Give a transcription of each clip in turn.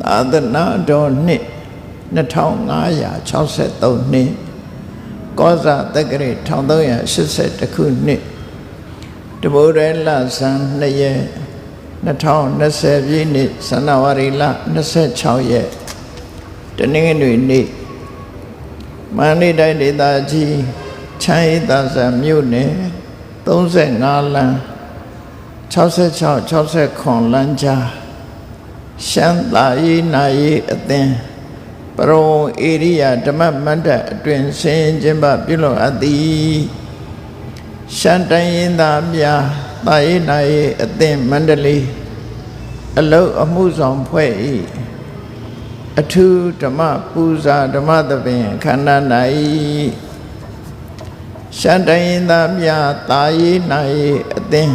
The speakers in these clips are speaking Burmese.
သာသနာတော်နှစ်2563နှစ်ကောဇာတက္ကရာ1382ခုနှစ်တဘိုးရဲလဆန်း2ရက်2020ပြည့်နှစ်ဇန်နဝါရီလ26ရက်တနင်္ဂနွေနေ့မန္တလေးတိုင်းဒေသကြီးချမ်းရီသာစံမြို့နယ်35လမ်း66-69လမ်းကြားရှမ်းသာရေးနာရေးအသင်းပရုံဧရိယာဓမ္မမန္တအတွင်ဆင်းကျင်းပပြုလုပ်အပ်သည်ရှမ်းတိုင်းရင်းသားများသာရေးနာရေးအသင်းမန္တလေးအလုပ်အမှုဆောင်ဖွဲ့၏အထူးဓမ္မပူဇာဓမ္မသဘင်ခန္ဓာ၌ရှမ်းတိုင်းရင်းသားများသာရေးနာရေးအသင်း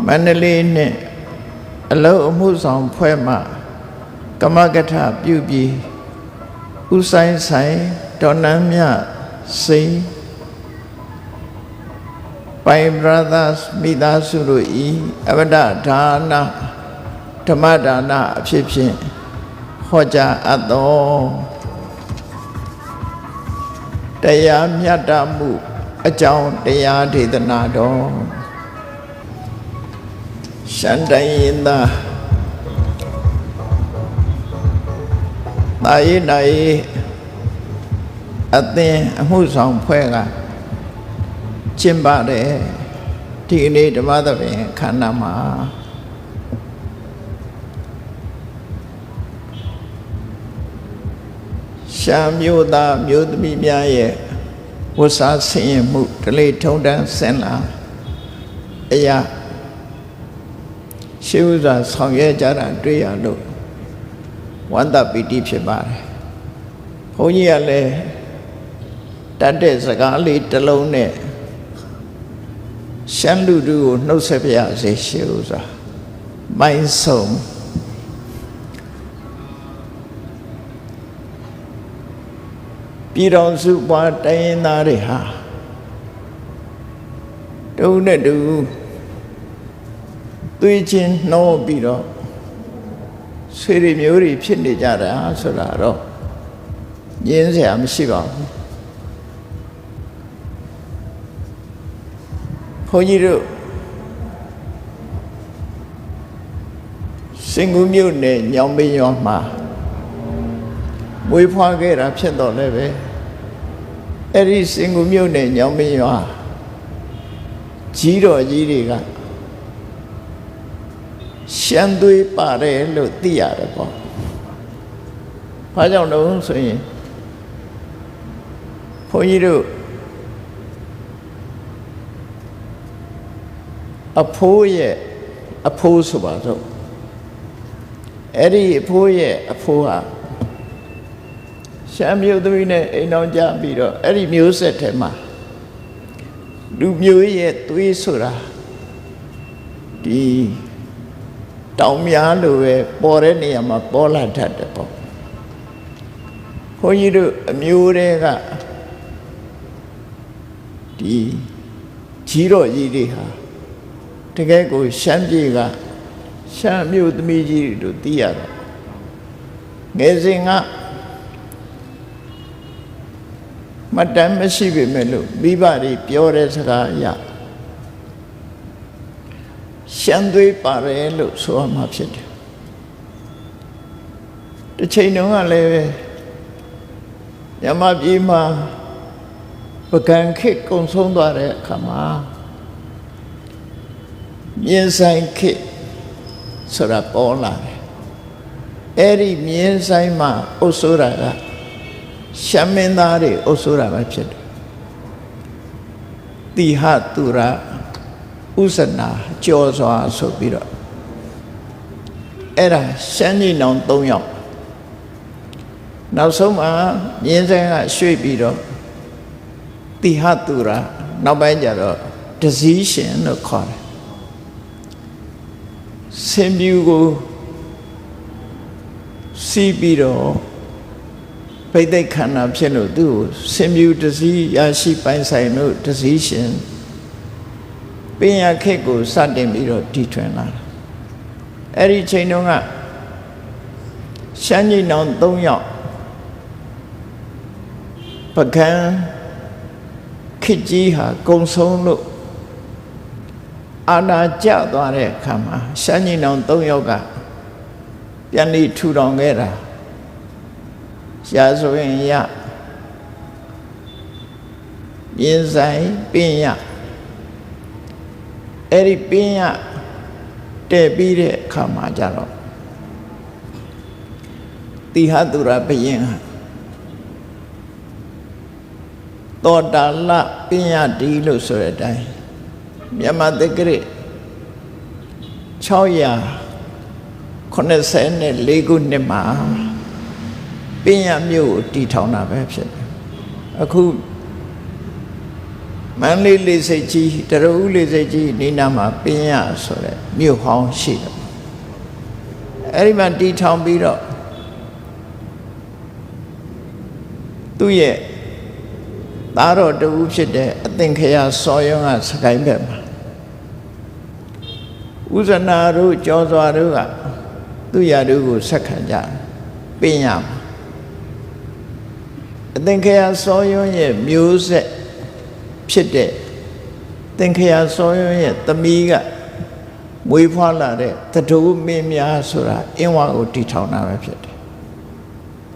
မန္တလေးနှင့်အလုပ်အမှုဆောင်ဖွဲ့မှကမကထပြုပြီးဥဆိုင်ဆိုင်ဒေါ်နန်းမြစိန်ပိုင် brothers မိသားစုတို့ဤအဝဒဒါနဓမ္မဒါနအဖြစ်ဖြင့်ဟောကြားအပ်သောတရားမြတ်တာမှုအကြောင်းတရားဒေသနာတော်ရှမ်းတိုင်းရင်းသားသာရေးနာရေးအသင်းအမှုဆောင်ဖွဲ့ကကျင်းပတဲ့ဒီနေ့ဓမ္မသဘင်ခန္ဓာမှာရှမ်းမျိုးသားမျိုးသမီးများရဲ့ဝတ်စားဆင်ရင်မှုဓလေ့ထုံးတမ်းဆင်လာအရာရှေးဥစွာဆောင်ရွက်ကြတာတွေ့ရလို့ဝန္တပီတိဖြစ်ပါတယ်ဘုန်းကြီးကလည်းတတ်တဲ့စကားလေးတစ်လုံးနဲ့ရှမ်းလူထုကိုနှုတ်ဆက်ပြရစေရှေးဥစွာမိုင်းဆုံးပြည်တော်စုပွားတိုင်းရင်းသားတွေဟာတူနဲ့တူသွေးချင်းနှောပြီးတော့ဆွေတွေမျိုးတွေဖြစ်နေကြတာဆိုတာတော့ညင်းစရာမရှိပါဘူးဘုန်းကြီးတို့စင်ကူးမြို့နယ်ညောင်ပင်ရွာမှာမွေးဖွားခဲ့တာဖြစ်တော့လည်းပဲအဲ့ဒီစင်ကူးမြို့နယ်ညောင်ပင်ရွာကြီးတော်ကြီးတွေကရှမ်းသွေးပါတယ်လို့သိရတယ်ပေါ့။ဘာကြောင့်လဲဆိုရင်ဘုန်းကြီးတို့အဖိုးရဲ့အဖိုးဆိုပါတော့အဲ့ဒီအဖိုးရဲ့အဖိုးဟာရှမ်းမျိုးသမီးနဲ့အိမ်တော်ကြပြီးတော့အဲ့ဒီမျိုးဆက်ထဲမှာလူမျိုးရဲ့သွေးဆိုတာဒီတောင်များလိုပဲပေါ်တဲ့နေရာမှာပေါ်လာတတ်တယ်ပေါ့ဘုန်းကြီးတို့အမျိုးတွေကဒီကြီးတော်ကြီးတွေဟာတကယ်ကိုရှမ်းပြည်ကရှမ်းမျိုးသမီးကြီးတို့သိရတာငယ်စဉ်ကမတမ်းမရှိပေမဲ့လို့မိဘတွေပြောတဲ့စကားအရရှမ်းသွေးပါတယ်လို့ဆိုရမှာဖြစ်တယ်တစ်ချိန်တုန်းကလည်းမြန်မာပြည်မှာပကံခေတ်ကုံဆုံးသွားတဲ့အခါမှာမြင်းဆိုင်ခေတ်ဆိုတာပေါ်လာတယ်အဲ့ဒီမြင်းဆိုင်မှာအုပ်စိုးတာကရှမ်းမင်းသားတွေအုပ်စိုးတာပဲဖြစ်တယ်တိဟသူရဥစနာကျော်စွာဆိုပြီးတော့အဲ့ဒါရှမ်းကြီးနောင်3ယောက်နောက်ဆုံးမှာမြင်းဆိုင်ကရွှေ့ပြီးတော့တိဟသူရနောက်ပိုင်းကျတော့တစည်းရှင်လို့ခေါ်တယ်ဆင်ပြူကိုစီးပြီးတော့ဘိသိက်ခန္ဓာဖြစ်လို့သူ့ကိုဆင်ပြူတစည်းရရှိပိုင်ဆိုင်လို့တစည်းရှင်ပညာခေတ်ကိုစတင်ပြီးတော့တည်ထွင်လာတယ်အဲ့ဒီချိန်တုန်းက ရှမ်းကြီးနောင်3ယောက်ပကံခေတ်ကြီးဟာကုံဆုံးလို့အာဏာကျသွားတဲ့အခါမှာရှမ်းကြီးနောင်3ယောက်ကပြန်ပြီးထူထောင်ခဲ့တာရှားဆိုရင်ရပြင်းဆိုင်ပင်ရအဲ့ဒီပင်ရတဲ့ပြီးတဲ့အခါမှာကြတော့တိဟသူရဘုရင်ဟာသောတာလပင်ရဒီလို့ဆိုတဲ့အတိုင်းမြန်မာတက္ကရာ684ခုနှစ်မှာပင်ရမြို့ကိုတည်ထောင်တာပဲဖြစ်တယ်အခုမန္တလေးလေဆိပ်ကြီးတရဦးလေဆိပ်ကြီးဒီနားမှာပင်ရဆိုတဲ့မြို့ဟောင်းရှိတယ်အဲ့ဒီမှာတည်ထောင်ပြီးတော့သူ့ရဲ့သားတော်တူဖြစ်တဲ့အသင်္ခရာစောယုံကစကိုင်းဘက်မှာဥဇနာတို့ကျော်စွာတို့ကသူ့ရာတို့ကိုဆက်ခံကြပင်ရမှာအသင်္ခရာစောယုံရဲ့မျိုးဆက်ဖြစ်တဲ့သင်္ခရာစောယုံရဲ့သမီးကမွေးဖွားလာတဲ့သတို့မင်းများဆိုတာအင်းဝါကိုတည်ထောင်တာပဲဖြစ်တယ်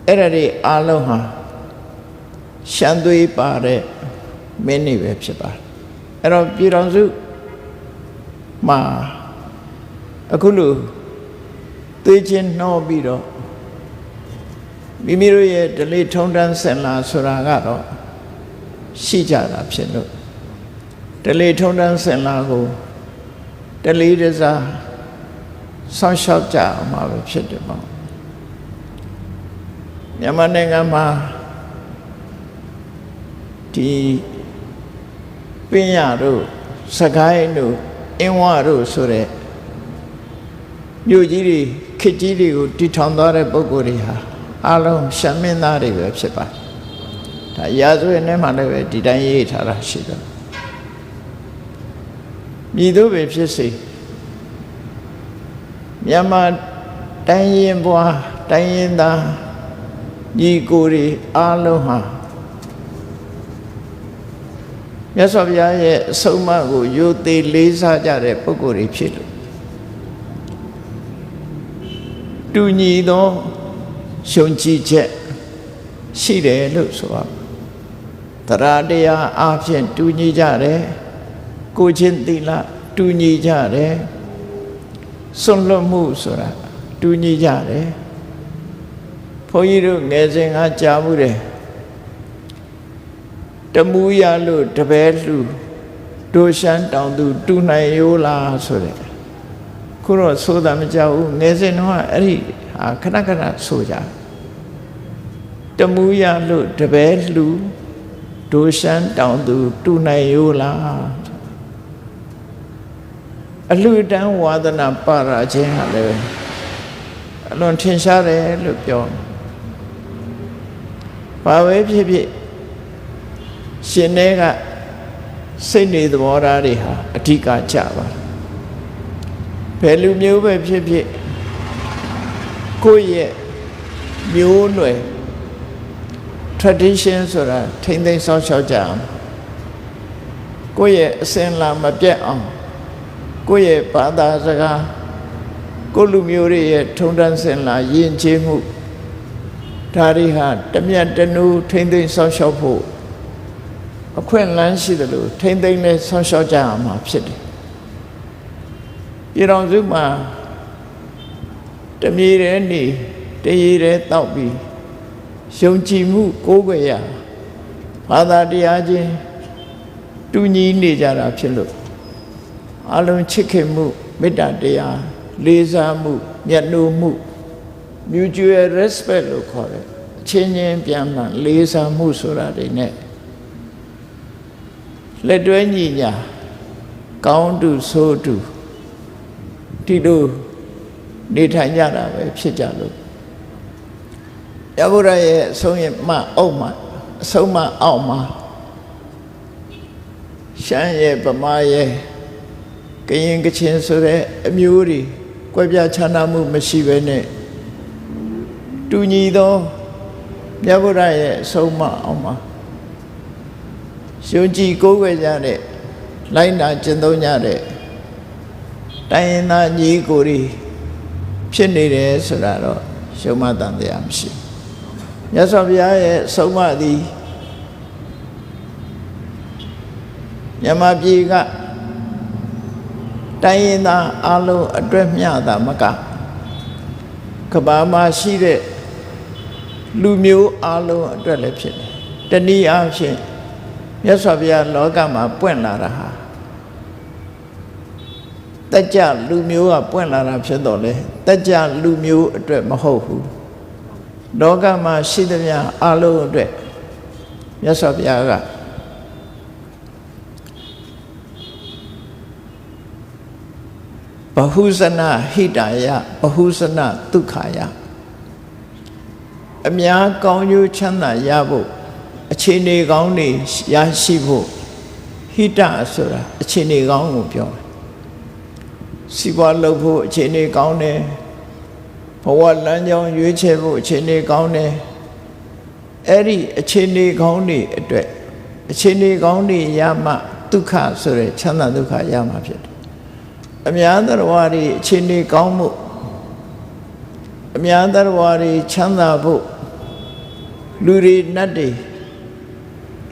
အဲ့ဒါတွေအားလုံးဟာရှမ်းသွေးပါတဲ့မင်းတွေပဲဖြစ်ပါတယ်အဲ့တော့ပြည်တော်စုမှာအခုလိုသွေးချင်းနှောပြီးတော့မိမိတို့ရဲ့ဓလေ့ထုံးတမ်းစင်လာဆိုတာကတော့ရှိကြတာဖြစ်လို့ဓလေ့ထုံးတမ်းစင်လာကိုဓလေ့တစားဆောင်းလျှောက်ကြအောင်မှာပဲဖြစ်တယ်ပေါ့မြန်မာနိုင်ငံမှာဒီပင်ရတို့စကိုင်းတို့အင်းဝတို့ဆိုတဲ့မြို့ကြီးတွေခေတ်ကြီးတွေကိုတည်ထောင်သွားတဲ့ပုဂ္ဂိုလ်တွေဟာအလုံးရှမ်းမင်းသားတွေပဲဖြစ်ပါတယ်ဒါရာဇဝင်ထဲမှာလည်းပဲဒီတိုင်းရေးထားတာရှိတယ်မြည်တို့ပဲဖြစ်စေမြန်မာတိုင်းရင်ဘွားတိုင်းရင်သားညီကိုတွေအလုံးဟာမြတ်စွာဘုရားရဲ့အဆုံးအမကိုယုံသေးလေးစားကြတဲ့ပုဂ္ဂိုလ်တွေဖြစ်လို့တူညီသောယုံကြည်ချက်ရှိတယ်လို့ဆိုပါတရားတရားအဖြစ်တူညီကြတယ်ကိုချင်းသီလတူညီကြတယ်စွန့်လွတ်မှုဆိုတာတူညီကြတယ်ဘုန်းကြီးတို့ငယ်စဉ်ကကြားမှုတယ်တမူရလို့တပည့်လူဒိုရှမ်းတောင်သူတူနိုင်ရိုးလားဆိုတဲ့ခုတော့ဆိုတာမကြောက်ဘူးငယ်စဉ်တော့အဲ့ဒီဟာခဏခဏဆိုကြတမူရလို့တပည့်လူဒိုရှမ်းတောင်သူတူနိုင်ရိုးလားအလှတန်းဝါဒနာပါရခြင်းဟာလည်းအလွန်ထင်ရှားတယ်လို့ပြောဘာပဲဖြစ်ဖြစ်ရှင်တွေကစိတ်နေသဘောထားတွေဟာအဓိကကြပါဘယ်လူမျိုးပဲဖြစ်ဖြစ်ကိုယ့်ရဲ့မျိုးနွယ် tradition ဆိုတာထိမ့်သိမ်းဆောက်ရှောက်ကြအောင်ကိုယ့်ရဲ့အစဉ်လာမပြတ်အောင်ကိုယ့်ရဲ့ဘာသာစကားကိုယ့်လူမျိုးတွေရဲ့ထုံတန်းစင်လာယဉ်ကျေးမှုဒါတွေဟာတမျက်တနူးထိမ့်သိမ်းဆောက်ရှောက်ဖို့အခွင့်အလမ်းရှိတယ်လို့ထိမ့်သိမ်းနဲ့ဆောက်ရှောက်ကြအောင်မှာဖြစ်တယ်ပြည်တော်စုမှာတမြေတဲ့နေတရေတဲ့တောက်ပြီးယုံကြည်မှုကိုးကွယ်ရဘာသာတရားချင်းတူညီနေကြတာဖြစ်လို့အလုံးချစ်ခင်မှုမေတ္တာတရားလေးစားမှုမျက်နှာမှု mutual respect လို့ခေါ်တယ်အချင်းချင်းပြန်မှန်လေးစားမှုဆိုတာတွေနဲ့လက်တွဲညီညာကောင်းတူဆိုးတူဒီလိုနေထိုင်ကြတာပဲဖြစ်ကြလို့ရဗုဒ္ဓရဲ့အဆုံးမအုပ်မှာအဆုံးမအောက်မှာရှမ်းရဲ့ဗမာရဲ့ကရင်ကချင်ဆိုတဲ့အမျိုးတွေကွဲပြားခြားနားမှုမရှိဘဲနဲ့ တူညီသောမြတ်ဗုဒ္ဓရဲ့အဆုံးအမအောင်မှာယုံကြည်ကိုးကွယ်ကြတဲ့လိုက်နာကျင့်သုံးကြတဲ့တိုင်းရင်းသားညီကိုတွေဖြစ်နေတယ်ဆိုတာတော့ရှုံးမတန်တရားမရှိမြတ်စွာဘုရားရဲ့အဆုံးအမသည်မြန်မာပြည်ကတိုင်းရင်းသားအလုံးအတွက်မျှတာမကကမ္ဘာမှာရှိတဲ့လူမျိုးအလုံးအတွက်လည်းဖြစ်တယ်တနည်းအားဖြင့်မြတ်စွာဘုရားလောကမှာပွင့်လာတာဟာတကြ လူမျိုးကပွင့်လာတာဖြစ်တော့လေတကြ လူမျိုးအတွက်မဟုတ်ဘူးလောကမှာရှိသမျှအလုံးအတွက်မြတ်စွာဘုရားကဘဟုဇနဟိတာယဘဟုဇနဒုက္ခယအများကောင်းကျိုးချမ်းသာရဖို့အခြေအနေကောင်းတွေရရှိဖို့ဟိတဆိုတာအခြေအနေကောင်းကိုပြောတယ်စီးပွားလုပ်ဖို့အခြေအနေကောင်းတယ်ဘဝလမ်းကြောင်းရွေးချယ်ဖို့အခြေအနေကောင်းတယ်အဲ့ဒီအခြေအနေကောင်းတွေအတွက်အခြေအနေကောင်းတွေရမှဒုက္ခဆိုတဲ့ချမ်းသာဒုက္ခရမှာဖြစ်တယ်အများသရဝါတွေအခြေအနေကောင်းမှုအများသရဝါတွေချမ်းသာဖို့လူတွေနတ်တွေ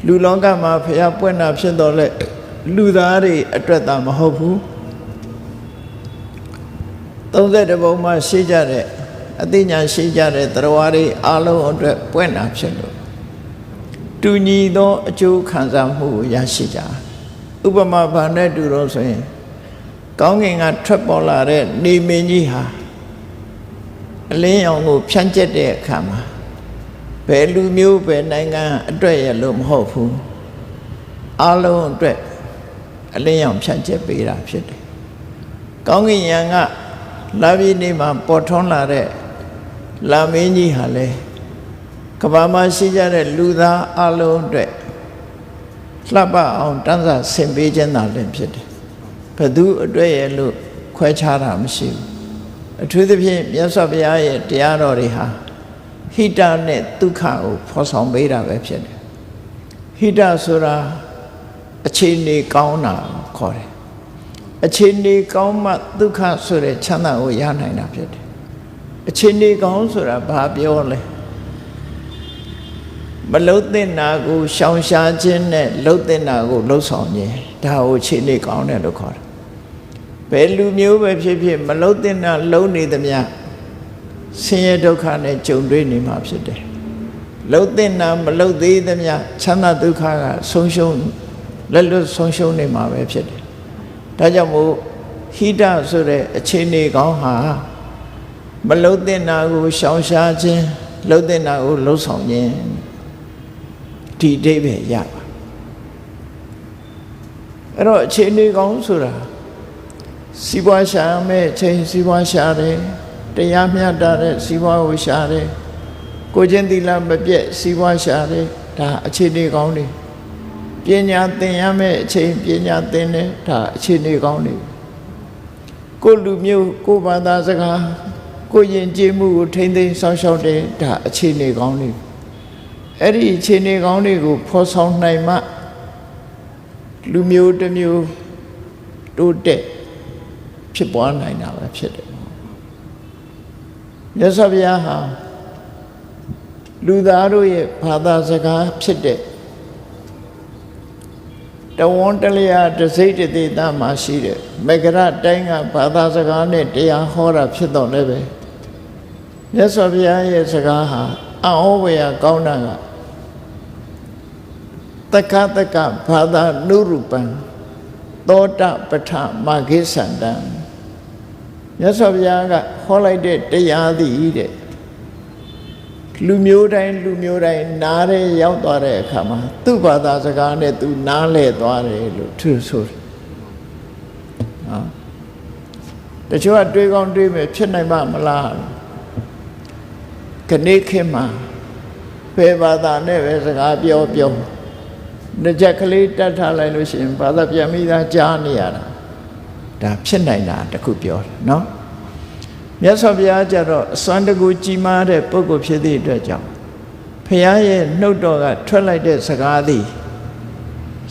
လူလောကမှာဖျားပွင့်တာဖြစ်တော့လေလူသားတွေအတွက်သာမဟုတ်ဘူး31ဘုံမှာရှိကြတဲ့အသိဉာဏ်ရှိကြတဲ့သရဝါတွေအလုံးအတွက်ပွင့်တာဖြစ်လို့တူညီသောအကျိုးခံစားမှုကိုရရှိကြဥပမာဘာနဲ့တူတော့ဆိုရင်ကောင်းကင်ကထွက်ပေါ်လာတဲ့နေမင်းကြီးဟာအလင်းရောင်ကိုဖြန့်ကျက်တဲ့အခါမှာဘယ်လူမျိုးဘယ်နိုင်ငံအတွက်ရလို့မဟုတ်ဘူးအလုံးအတွက်အလင်းရောင်ဖြန့်ကျက်ပေးတာဖြစ်တယ်ကောင်းကင်ယံကလာပြီးနေမှာပေါ်ထွန်းလာတဲ့လာမင်းကြီးဟာလေကမ္ဘာမှာရှိကြတဲ့လူသားအလုံးအတွက်လှပအောင်တန်းစာဆင်ပေးခြင်းသာလည်းဖြစ်တယ်ဘယ်သူအတွက်ရလို့ခွဲခြားတာမရှိဘူးအထူးသဖြင့်မြတ်စွာဘုရားရဲ့တရားတော်တွေဟာဟိတနဲ့ဒုက္ခကိုဖော်ဆောင်ပေးတာပဲဖြစ်တယ်ဟိတဆိုတာအခြေအနေကောင်းတာခေါ်တယ်အခြေအနေကောင်းမှဒုက္ခဆိုတဲ့ချမ်းသာကိုရနိုင်တာဖြစ်တယ်အခြေအနေကောင်းဆိုတာဘာပြောလဲမလုံတဲ့နာကိုရှောင်ရှားခြင်းနဲ့လုံတဲ့နာကိုလှုပ်ဆောင်ခြင်းဒါကိုအခြေအနေကောင်းတယ်လို့ခေါ်တယ်ဘယ်လူမျိုးပဲဖြစ်ဖြစ်မလုံတဲ့နာလုံနေသမျှဆင်းရဲဒုက္ခနဲ့ကြုံတွေ့နေမှာဖြစ်တယ်လုံတဲ့နာမလုံသေးသမျှချမ်းသာဒုက္ခကဆုံးရှုံးလက်လွတ်ဆုံးရှုံးနေမှာပဲဖြစ်တယ်ဒါကြောင့်မို့ဟိတဆိုတဲ့အခြေအနေကောင်းဟာမလုံတဲ့နာကိုရှောင်ရှားခြင်းလုံတဲ့နာကိုလှုပ်ဆောင်ခြင်းဒီအဓိပ္ပာယ်ရပါအဲ့တော့အခြေအနေကောင်းဆိုတာစီးပွားရှာမဲ့ချိန်စီးပွားရှာတယ်တရားမျှတတဲ့စီးပွားကိုရှာတယ်ကိုချင်းသီလမပြည့်စီးပွားရှာတယ်ဒါအခြေအနေကောင်းတွေပညာသင်ရမယ့်အချိန်ပညာသင်တယ်ဒါအခြေအနေကောင်းတွေကိုလူမျိုးကိုဘာသာစကားကိုယဉ်ကျေးမှုကိုထိမ့်သိမ်းစောင့်ရှောက်တယ်ဒါအခြေအနေကောင်းတွေအဲ့ဒီအခြေအနေကောင်းတွေကိုဖော်ဆောင်နိုင်မှလူမျိုးတစ်မျိုးတိုးတက်ဖြစ်ပွားနိုင်တာပဲဖြစ်တယ်မြတ်စွာဘုရားဟာလူသားတို့ရဲ့ဘာသာစကားဖြစ်တဲ့တဝန်းတလျာတစိတ်တသေးသားမှာရှိတဲ့မဂရတိုင်းကဘာသာစကားနဲ့တရားဟောတာဖြစ်တော့လည်းပဲမြတ်စွာဘုရားရဲ့စကားဟာအံ့ဩဖွယ်ကောင်းတာကတက္ကတက္ကဘာသာနုရူပံသောတပဋ္ဌမာဂိသန္တံမြတ်စွာဘုရားကဟောလိုက်တဲ့တရားသည်တဲ့လူမျိုးတိုင်းနားရဲရောက်သွားတဲ့အခါမှာသူ့ဘာသာစကားနဲ့သူနားလဲသွားတယ်လို့သူဆိုတယ်တချို့ကတွေးကောင်းတွေးမယ်ဖြစ်နိုင်ပါမလားခဏခေတ်မှာဘယ်ဘာသာနဲ့ပဲစကားပြောတစ်ချက်ကလေးတတ်ထားလိုက်လို့ရှိရင်ဘာသာပြန်ပြီးသားကြားနေရတာဒါဖြစ်နိုင်တာတခုပြောတယ်နော်မြ မြတ်စွာဘုရားကြတော့အစွမ်းတကူကြီးမားတဲ့ပုဂ္ဂိုလ်ဖြစ်သည့်အတွက်ကြောင့်ဘုရားရဲ့နှုတ်တော်ကထွက်လိုက်တဲ့စကားသည်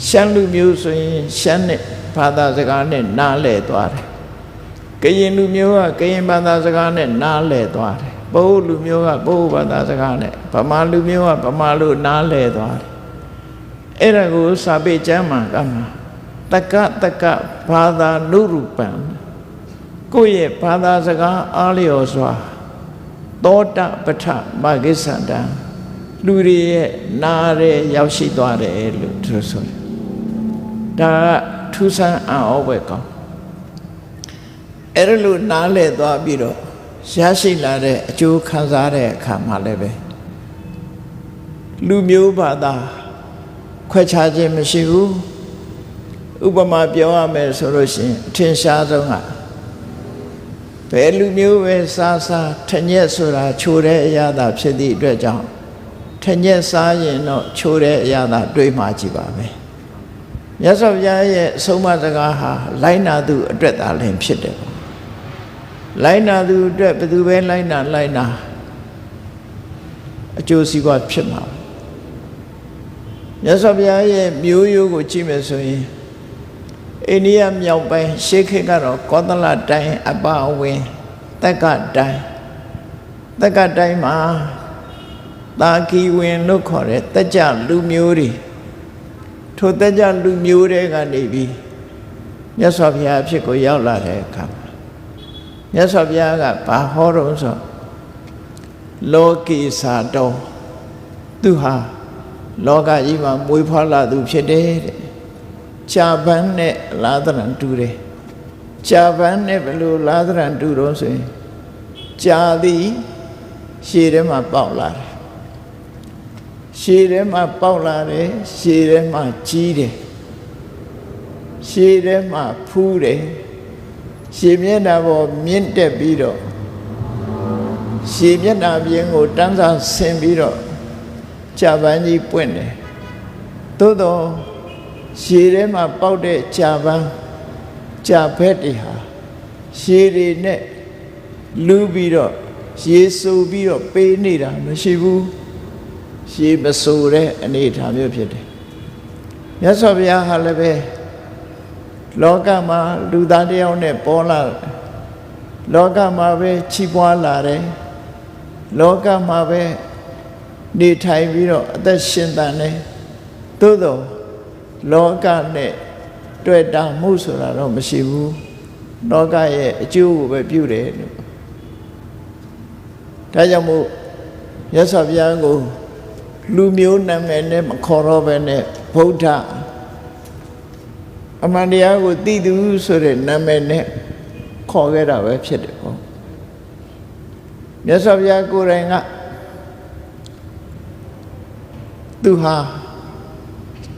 ရှမ်းလူမျိုးဆိုရင်ရှမ်းနဲ့ဘာသာစကားနဲ့နားလည်သွားတယ်ကရင်လူမျိုးကကရင်ဘာသာစကားနဲ့နားလည်သွားတယ်ပအို့လူမျိုးကပအို့ဘာသာစကားနဲ့ဗမာလူမျိုးကဗမာလူနားလည်သွားတယ်အဲ့ဒါကိုစာပေကျမ်းမှာကမှာတက္ကဘာသာနုရူပံကိုယ့်ရဲ့ဘာသာစကားအားလျော်စွာသောတပဋ္ဌမဂ္ဂစ္ဆန္တံလူတွေရဲ့နားရဲရောက်ရှိသွားတယ်လို့သူဆိုတယ်ဒါကထူးဆန်းအံ့ဩဖွယ်ကောင်းအဲ့ဒါလို့နားလည်သွားပြီးတော့ရရှိလာတဲ့အကျိုးခံစားတဲ့အခါမှာလည်းပဲလူမျိုးဘာသာခွဲခြားခြင်းမရှိဘူးဥပမာပြောရမယ်ဆိုလို့ရှိရင်အထင်ရှားဆုံးကဘယ်လူမျိုးပဲစားထညက်ဆိုတာချိုတဲ့အရာသာဖြစ်သည့်အတွက်ကြောင့်ထညက်စားရင်တော့ချိုတဲ့အရာသာတွေးမှကြည့်ပါမယ်မြတ်စွာဘုရားရဲ့အဆုံးအမစကားဟာလိုက်နာသူအတွက်သာလင်ဖြစ်တယ်လိုက်နာသူအတွက်ဘယ်သူပဲလိုက်နာအကျိုးစီးပွားဖြစ်မှာမြတ်စွာဘုရားရဲ့မျိုးရိုးကိုကြည့်မယ်ဆိုရင်အိန္ဒိယမြောက်ပိုင်းရှေးခေတ်ကတော့ကောသလတိုင်းအပအဝင်တက္ကတိုင်းမှာတာကီဝင်လို့ခေါ်တဲ့တက်ကြလူမျိုးတွေထိုတက်ကြလူမျိုးတွေကနေပြီးမြတ်စွာဘုရားအဖြစ်ကိုရောက်လာတဲ့အခါမြတ်စွာဘုရားကဘာဟောတော့ဆိုလောကိစာတော်သူဟာလောကကြီးမှာမွေးဖွားလာသူဖြစ်တယ်တဲ့ကြာပန်းနဲ့လာသရံတူတယ်ကြာပန်းနဲ့ဘယ်လိုလာသရံတူတော့ဆိုရင်ကြာသည်ရှည်ထဲမှာပေါက်လာတယ်ရှည်ထဲမှာပေါက်လာတယ်ရှည်ထဲမှာကြီးတယ်ရှည်ထဲမှာဖူးတယ်ရှည်မျက်နှာပေါ်မြင့်တက်ပြီးတော့ရှည်မျက်နှာပြင်ကိုတန်းစားဆင်ပြီးတော့ကြာပန်းကြီးပွင့်တယ်သို့တော့ရှည်ထဲမှာပေါက်တဲ့ကြာပန်းကြာဘက်တွေဟာရှည်တွေနဲ့လူပြီးတော့ရေဆူပြီးတော့ပေးနေတာမရှိဘူးရှည်မဆူတဲ့အနေအထားမျိုးဖြစ်တယ်မြတ်စွာဘုရားဟာလည်းပဲလောကမှာလူသားတစ်ယောက်နဲ့ပေါ်လာလောကမှာပဲချီးပွားလာတယ်လောကမှာပဲနေထိုင်ပြီးတော့အသက်ရှင်သန်တယ်သို့သောလောကနဲ့တွေ့တာမှုဆိုတာတော့မရှိဘူးလောကရဲ့အကျိုးကိုပဲပြုတယ်လို့ဒါကြောင့်မို့မြတ်စွာဘုရားကိုလူမျိုးနာမည်နဲ့မခေါ်တော့ဘဲနဲ့ဗုဒ္ဓအမှန်တရားကိုသိသူဆိုတဲ့နာမည်နဲ့ခေါ်ခဲ့တာပဲဖြစ်တယ်ပေါ့မြတ်စွာဘုရားကိုယ်တိုင်ကသူဟာ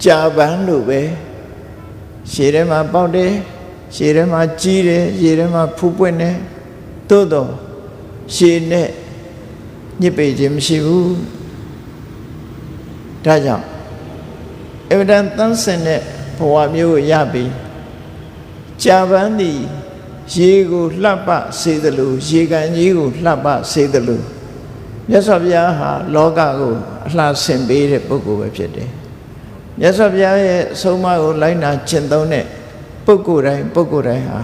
ကြာပန်းလို့ပဲရှည်ထဲမှာပေါက်တယ်ရှည်ထဲမှာကြီးတယ်ရှည်ထဲမှာဖူးပွင့်တယ်သို့တော့ရှည်နဲ့ညစ်ပေခြင်းမရှိဘူးဒါကြောင့်အဗ္ဗဒံသန်းစင်တဲ့ဘဝမျိုးကိုရပြီးကြာပန်းသည်ရေကိုလှပစေသလိုရေကန်ကြီးကိုလှပစေသလိုမြတ်စွာဘုရားဟာလောကကိုအလှဆင်ပေးတဲ့ပုဂ္ဂိုလ်ပဲဖြစ်တယ်မြတ်စွာဘုရားရဲ့အဆုံးအမကိုလိုက်နာကျင့်သုံးတဲ့ပုဂ္ဂိုလ်တိုင်းဟာ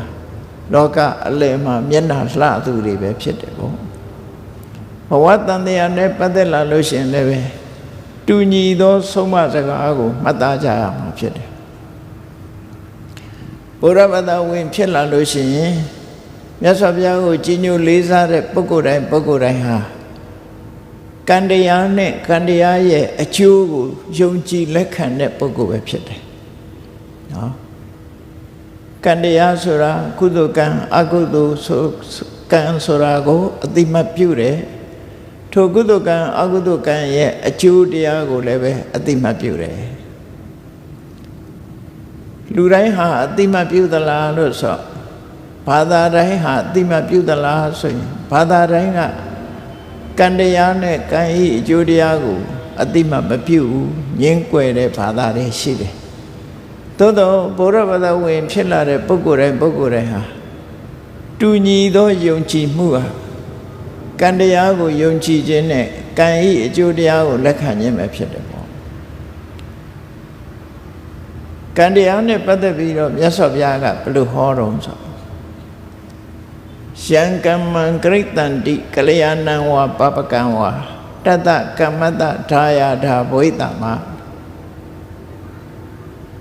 လောကအလယ်မှာမျက်နှာလှသူတွေပဲဖြစ်တယ်ပေါ့ဘဝတန်တရားနဲ့ပတ်သက်လာလို့ရှိရင်လည်းပဲတူညီသောဆုံးမစကားကိုမှတ်သားကြရမှာဖြစ်တယ်ဘုရားဘာသာဝင်ဖြစ်လာလို့ရှိရင်မြတ်စွာဘုရားကိုကြီးညိုလေးစားတဲ့ပုဂ္ဂိုလ်တိုင်းဟာကံတရားနဲ့ကံတရားရဲ့အကျိုးကိုယုံကြည်လက်ခံတဲ့ပုဂ္ဂိုလ်ပဲဖြစ်တယ်နော်ကံတရားဆိုတာကုသိုလ်ကံအကုသိုလ်ဆိုကံဆိုတာကိုအတိမတ်ပြုတယ်ထိုကုသိုလ်ကံအကုသိုလ်ကံရဲ့အကျိုးတရားကိုလည်းပဲအတိမတ်ပြုတယ်လူတိုင်းဟာအတိမတ်ပြုသလားလို့ဆိုဘာသာတိုင်းဟာအတိမတ်ပြုသလားဆိုရင်ဘာသာတိုင်းကကံတရားနဲ့ကံဤအကျိုးတရားကိုအတိမတ်မပြုဘူးငင်းကွယ်တဲ့ဘာသာတွေရှိတယ်သို့တော့ဘုရားဘာသာဝင်ဖြစ်လာတဲ့ပုဂ္ဂိုလ်တိုင်းဟာတူ တူညီသောယုံကြည်မှုဟာကံတရားကိုယုံကြည်ခြင်းနဲ့ကံဤအကျိုးတရားကိုလက်ခံခြင်းပဲဖြစ်တယ်ပေါ့ကံတရားနဲ့ပတ်သက်ပြီးတော့မြတ်စွာဘုရားကဘယ်လိုဟောတော့ဆိုယံကမ္မံဂရိတန္တိကလျာဏံဝါပပကံဝါတတကမ္မတဒါယာဓာဘဝိတမ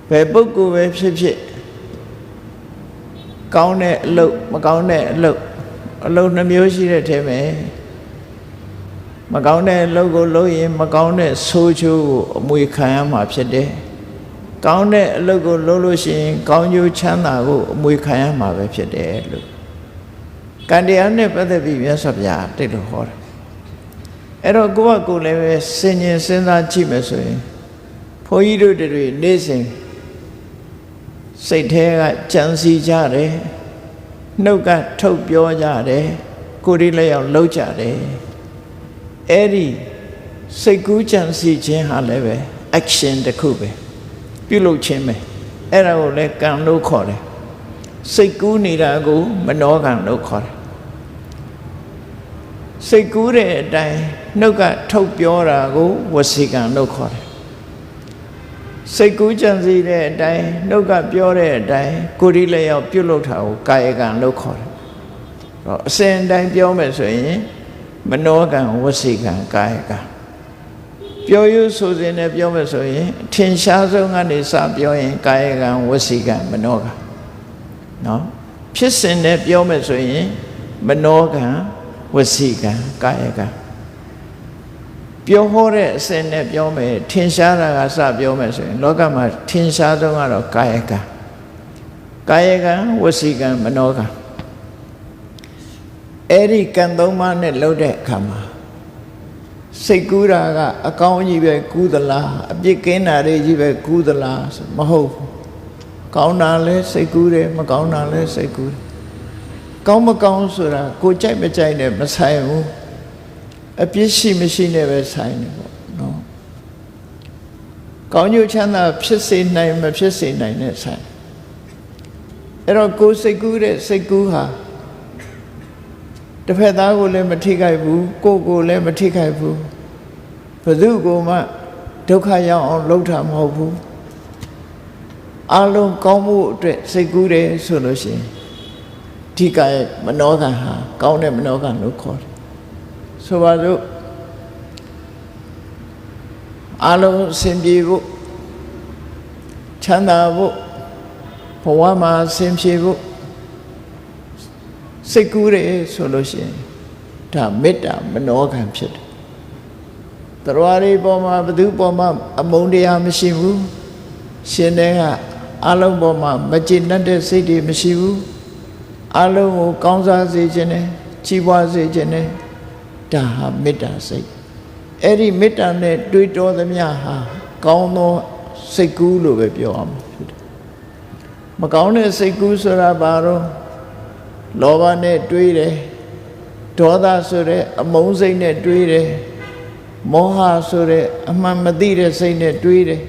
ဘယ်ပုဂ္ဂိုလ်ပဲဖြစ်ဖြစ်ကောင်းတဲ့အလုပ်မကောင်းတဲ့အလုပ်နှမျိုးရှိတဲ့ထဲမှာမကောင်းတဲ့အလုပ်ကိုလုပ်ရင်မကောင်းတဲ့ဆိုးချိုးကိုအမွေခံရမှာဖြစ်တယ်။ကောင်းတဲ့အလုပ်ကိုလုပ်လို့ရှိရင်ကောင်းကျိုးချမ်းသာကိုအမွေခံရမှာပဲဖြစ်တယ်လို့ကံတရားနဲ့ပတ်သက်ပြီးမြတ်စွာဘုရားတိတ်လို့ဟောတယ်။အဲ့တော့ကိုယ့်ဘကိုယ်လည်းပဲစဉ်းကျင်စဉ်းစားကြည့်မယ်ဆိုရင်ဘုန်းကြီးတို့တွေနေ့စဉ်စိတ်ထဲကကြံစည်ကြတယ်နှုတ်ကထုတ်ပြောကြတယ်ကိုယ်ဒီလည်းရောက်လှုပ်ကြတယ်အဲ့ဒီစိတ်ကူးကြံစည်ခြင်းဟာလည်းပဲ action တစ်ခုပဲပြုလုပ်ခြင်းပဲအဲ့ဒါကိုလည်းကံလို့ခေါ်တယ်စိတ်ကူးနေတာကိုမနောကံလို့ခေါ်တယ်စိတ်ကူးတဲ့အတိုင်းနှုတ်ကထုတ်ပြောတာကိုဝစီကံလို့ခေါ်တယ်စိတ်ကူးကြံစည်တဲ့အတိုင်းနှုတ်ကပြောတဲ့အတိုင်းကိုယ်ဒီလည်းရောက်ပြုလုပ်တာကိုကာယကံလို့ခေါ်တယ်။တော့အစဉ်တိုင်းပြောမယ်ဆိုရင်မနောကံဝစီကံကာယကံပြောရဆိုစဉ်နဲ့ပြောမယ်ဆိုရင်အထင်ရှားဆုံးကနေစပြောရင်ကာယကံဝစီကံမနောကံနော်ဖြစ်စဉ်နဲ့ပြောမယ်ဆိုရင်မနောကံဝစီကံကာယကံပြောဟောတဲ့အစဉ်နဲ့ပြောမယ်ထင်ရှားတာကစပြောမယ်ဆိုရင်လောကမှာထင်ရှားဆုံးကတော့ကာယကံဝစီကံမနောကံအဲ့ဒီကံသုံးပါးနဲ့လုပ်တဲ့အခါမှာစိတ်ကူးတာကအကောင်းကြီးပဲကူးသလားအပြစ်ကင်းတာတွေကြီးပဲကူးသလားဆိုမဟုတ်ဘူးကောင်းတာလဲစိတ်ကူးတယ်မကောင်းတာလဲစိတ်ကူးတယ်ကောင်းမကောင်းဆိုတာကိုကြိုက်မကြိုက်နဲ့မဆိုင်ဘူးအပြစ်ရှိမရှိနဲ့ပဲဆိုင်တယ်ပေါ့နော်ကောင်းကျိုးချမ်းသာဖြစ်စေနိုင်မဖြစ်စေနိုင်နဲ့ဆိုင်အဲ့တော့ကိုယ်စိတ်ကူးတဲ့စိတ်ကူးဟာတစ်ဖက်သားကိုလည်းမထိခိုက်ဘူးကိုယ်လည်းမထိခိုက်ဘူးဘယ်သူကိုမှဒုက္ခရောက်အောင်လုပ်တာမဟုတ်ဘူးအလုံးကောင်းမှုအတွက်စိတ်ကူးတယ်ဆိုလို့ရှိရင်ဒီကရဲ့မနောကံဟာကောင်းတဲ့မနောကံလို့ခေါ်တယ်ဆိုပါစို့အလုံးအစဉ်ပြေဖို့ချမ်းသာဖို့ဘဝမှာအစဉ်ပြေဖို့စိတ်ကူးတယ်ဆိုလို့ရှိရင်ဒါမေတ္တာမနောကံဖြစ်တယ်။တရားတွေပေါ်မှာဘယ်သူပေါ်မှာအမုန်းတရားမရှိဘူး။ရှင်တဲ့ကအလုံးပေါ်မှာမကျေနပ်တဲ့စိတ်တွေမရှိဘူး။အလုံးကိုကောင်းစားစေခြင်းနဲ့ကြီးပွားစေခြင်းနဲ့ဒါဟာမေတ္တာစိတ်။အဲ့ဒီမေတ္တာနဲ့တွေးတောသမျှဟာကောင်းသောစိတ်ကူးလို့ပဲပြောအောင်ဖြစ်တယ်။မကောင်းတဲ့စိတ်ကူးဆိုတာဘာလို့လောဘနဲ့တွေးတယ်ဒေါသဆိုတဲ့အမုန်းစိတ်နဲ့တွေးတယ်မောဟဆိုတဲ့အမှန်မသိတဲ့စိတ်နဲ့တွေးတယ်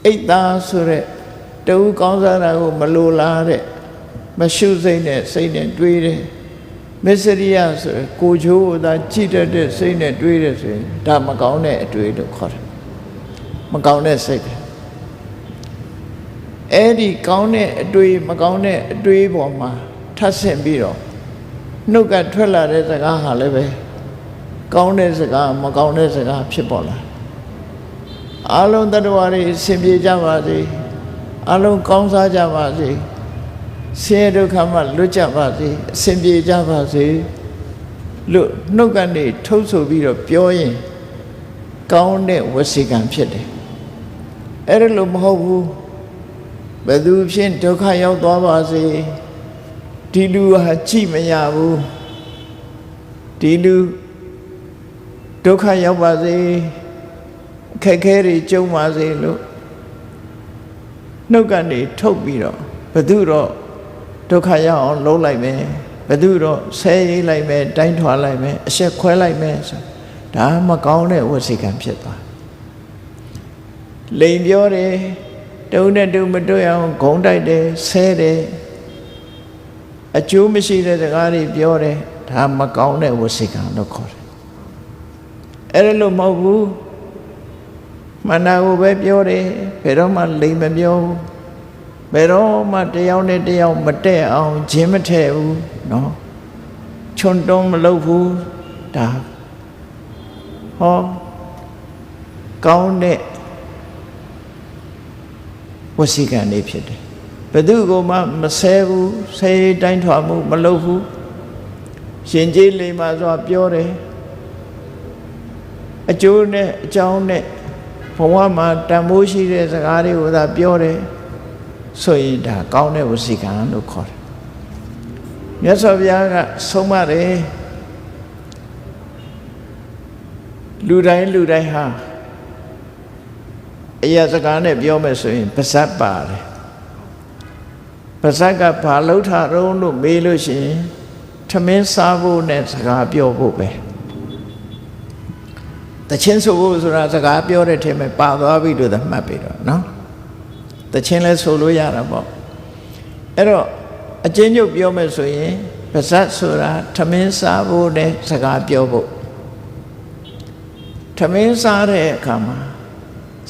အိတ်သားဆိုတဲ့တူကောင်းစားတာကိုမလိုလားတဲ့မရှုစိတ်နဲ့တွေးတယ်မစ္စရိယဆိုတဲ့ကိုချိုးသာကြည့်တတ်တဲ့စိတ်နဲ့တွေးတယ်ဆိုရင်ဒါမကောင်းတဲ့အတွေးလို့ခေါ်တယ်မကောင်းတဲ့စိတ်အဲ့ဒီကောင်းတဲ့အတွေးမကောင်းတဲ့အတွေးပေါ်မှာထပ်ဆင့်ပြီးတော့နှုတ်ကထွက်လာတဲ့စကားဟာလည်းပဲကောင်းတဲ့စကားမကောင်းတဲ့စကားဖြစ်ပေါ်လာအလုံးတ attva တွေအစဉ်ပြေကြပါစေအလုံးကောင်းစားကြပါစေဆင်းရဲဒုက္ခမှလွတ်ကြပါစေအစဉ်ပြေကြပါစေလို့နှုတ်ကနေထုတ်ဆိုပြီးတော့ပြောရင်ကောင်းတဲ့ဝစီကံဖြစ်တယ်အဲ့ဒါလို့မဟုတ်ဘူးဘယ်သူဖြင့်ဒုက္ခရောက်သွားပါစေဒီလူဟာကြည့်မရဘူးဒီလူဒုက္ခရောက်ပါစေခက်ခဲတွေကြုံပါစေလို့နှုတ်ကနေထုတ်ပြီးတော့ဘယ်သူတော့ဒုက္ခရောက်အောင်လုပ်လိုက်မယ်ဘယ်သူတော့ဆဲရိပ်လိုက်မယ်တိုင်းထွာလိုက်မယ်အဆက်ခွဲလိုက်မယ်ဆိုဒါမကောင်းတဲ့ဝစီကံဖြစ်သွားလိန်ပြောတယ်တုံးနဲ့တုံးမတွေ့အောင်ဂုံးတိုက်တယ်ဆဲတယ် အကျိုးမရှိတဲ့စကားတွေပြောတယ်ဒါမကောင်းတဲ့ဝစီကံလို့ခေါ်တယ်အဲ့ဒါလို့မဟုတ်ဘူးမန္တာကိုပဲပြောတယ်ဘယ်တော့မှလိမ်မပြောဘူးဘယ်တော့မှတယောက်နဲ့တယောက်မတည့်အောင်ဂျင်းမထည့်ဘူးနော်ချွန်တုံးမလုပ်ဘူးဒါဟောကောင်းတဲ့ဝစီကံတွေဖြစ်တယ်ဘယ်သူကမှမဆဲဘူးဆဲတိုင်းထွာမှုမလုပ်ဘူးရှင်ကြီးလိမ္မာစွာပြောတယ်အကျိုးနဲ့အကြောင်းနဲ့ဘဝမှာတန်ဖိုးရှိတဲ့စကားတွေကိုသာပြောတယ်ဆိုရင်ဒါကောင်းတဲ့ဝစီကံလို့ခေါ်တယ်မြတ်စွာဘုရားကဆုံးမတယ်လူတိုင်းဟာအရာစကားနဲ့ပြောမယ်ဆိုရင်ပါဇက်ပါတယ်ပါဇက်ကဘာလှုပ်ထတော့လို့မေးလို့ရှိရင်ထမင်းစားဖို့နဲ့စကားပြောဖို့ပဲတချင်းဆိုဖို့ဆိုတာစကားပြောတဲ့ထဲမှာပါသွားပြီလို့သတ်မှတ်ပြီးတော့နော်တချင်းလဲဆိုလို့ရတာပေါ့အဲ့တော့အချင်းညုတ်ပြောမယ်ဆိုရင်ပါဇက်ဆိုတာထမင်းစားဖို့နဲ့စကားပြောဖို့ထမင်းစားတဲ့အခါမှာ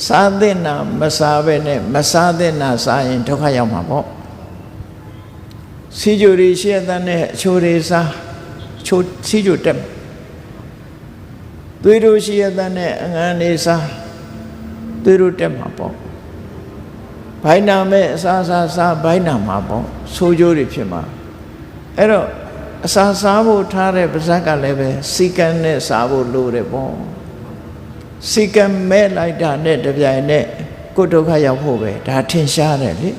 စားတဲ့နာမစားပဲနဲ့မစားတဲ့နာစားရင်ဒုက္ခရောက်မှာပေါ့စီဂျူရီရှေ့တဲ့နဲ့အချိုးတွေစားချိုးစီဂျူတက်သွေးတို့ရှေ့တဲ့နဲ့အငန်းနေစားသွေးတို့တက်မှာပေါ့ဘိုင်းနာမဲ့အစားဘိုင်းနာမှာပေါ့ဆိုးကျိုးတွေဖြစ်မှာအဲ့တော့အစာစားဖို့ထားတဲ့ပါဇက်ကလည်းပဲစီကံနဲ့စားဖို့လိုတယ်ပေါ့စီကံမဲ့လိုက်တာနဲ့တပြိုင်နက်ကိုယ်ဒုက္ခရောက်ဖို့ပဲဒါထင်ရှားတယ်လေ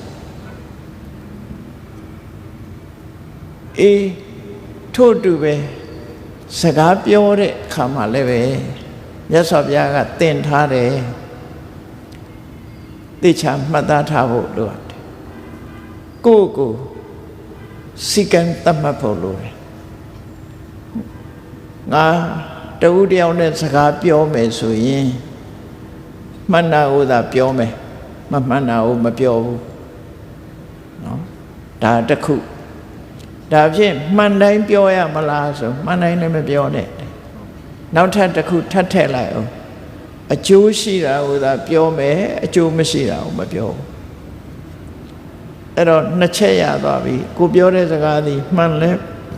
အေးထို့တူပဲစကားပြောတဲ့အခါမှာလည်းပဲမြတ်စွာဘုရားကသင်ထားတယ်သိချာမှတ်သားထားဖို့လိုတယ်ကိုစီကံတတ်မှတ်ဖို့လိုတယ်ငါတဦးတယောက်နဲ့စကားပြောမယ်ဆိုရင်မှန်တာကိုသာပြောမယ်မမှန်တာကိုမပြောဘူးနော်ဒါတစ်ခုဒါဖြင့်မှန်တိုင်းပြောရမလားဆိုမှန်တိုင်းလည်းမပြောနဲ့နောက်ထပ်တစ်ခုထပ်ထည့်လိုက်အောင်အကျိုးရှိတာကိုသာပြောမယ်အကျိုးမရှိတာကိုမပြောဘူးအဲ့တော့နှစ်ချက်ရသွားပြီကိုပြောတဲ့စကားသည်မှန်လဲ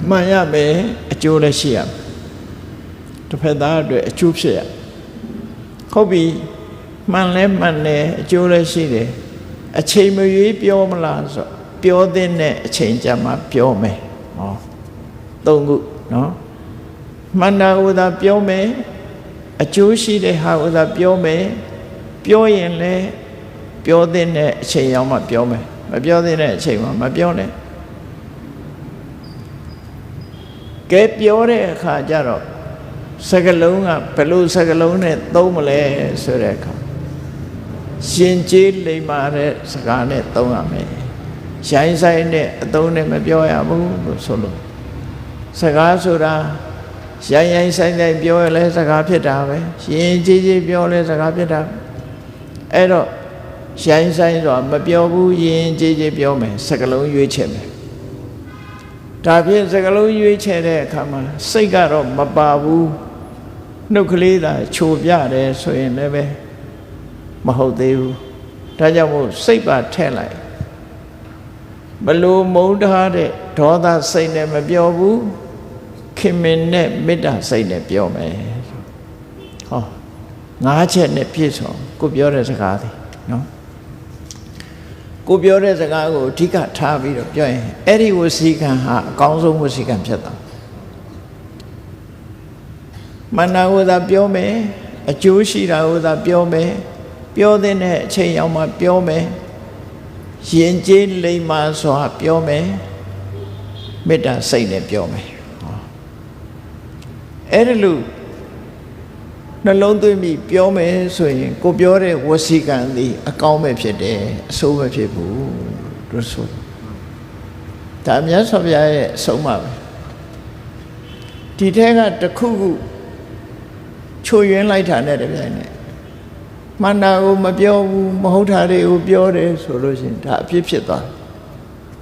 မှန်ရမယ်အကျိုးလည်းရှိရမယ်တစ်ဖက်သားအတွက်အကျိုးဖြစ်ရဟုတ်ပြီမှန်လဲမှန်တယ်အကျိုးလည်းရှိတယ်အချိန်မရွေးပြောမလားဆိုပြောတဲ့အချိန်ကြမှာပြောမယ်ဟောသုံးခုနော်မှန်တာကိုသာပြောမယ်အကျိုးရှိတဲ့ဟာကိုသာပြောမယ်ပြောရင်လည်းပြောတဲ့အချိန်ရောက်မှပြောမယ်မပြောတဲ့အချိန်မှာမပြောနဲ့ကဲပြောတဲ့အခါကျတော့စကလုံးကဘယ်လိုစကလုံးနဲ့သုံးမလဲဆိုတဲ့အခါရှင်ကျေးလိမ္မာတဲ့စကားနဲ့သုံးရမယ်ရိုင်းဆိုင်တဲ့အသုံးနဲ့မပြောရဘူးလို့ဆိုလို့စကားဆိုတာရိုင်းဆိုင်ပြောရလဲစကားဖြစ်တာပဲရှင်ကြီးပြောလဲစကားဖြစ်တာအဲ့တော့ရိုင်းဆိုင်ဆိုတာမပြောဘူးရင်ကြီးပြောမယ်စကလုံးရွေးချယ်မယ်ဒါဖြင့်စကလုံးရွေးချယ်တဲ့အခါမှာစိတ်ကတော့မပါဘူးနှုတ်ကလေးသာချိုပြတယ်ဆိုရင်လည်းပဲမဟုတ်သေးဘူးဒါကြောင့်မို့စိတ်ပါထည့်လိုက်ဘလို့မုန်းထားတဲ့ဒေါသစိတ်နဲ့မပြောဘူးခင်မင်နဲ့မေတ္တာစိတ်နဲ့ပြောမယ်ဟောငါးချက်နဲ့ပြည့်စုံကိုပြောတဲ့စကားသည်နော်ကိုပြောတဲ့စကားကိုအဓိကထားပြီးတော့ပြောရင်အဲ့ဒီဝစီကံဟာအကောင်းဆုံးဝစီကံဖြစ်တာမန္တကိုသာပြောမယ်အကျိုးရှိတာကိုသာပြောမယ်ပြောတဲ့အချိန်ရောက်မှပြောမယ်ယဉ်ကျေးလိမ္မာစွာပြောမယ်မေတ္တာစိတ်နဲ့ပြောမယ်အဲ့ဒါလို့နှလုံးသွင်းပြီးပြောမယ်ဆိုရင်ကိုပြောတဲ့ဝစီကံသည်အကောင်းပဲဖြစ်တယ်အဆိုးမဖြစ်ဘူးလို့ဆိုဒါမြတ်စွာဘုရားရဲ့အဆုံးအမပဲဒီထဲကတစ်ခုခုချိုးယွင်းလိုက်တာနဲ့တပြိုင်နက်မှန်တာကိုမပြောဘူးမဟုတ်တာတွေကိုပြောတယ်ဆိုလို့ရှိရင်ဒါအဖြစ်ဖြစ်သွား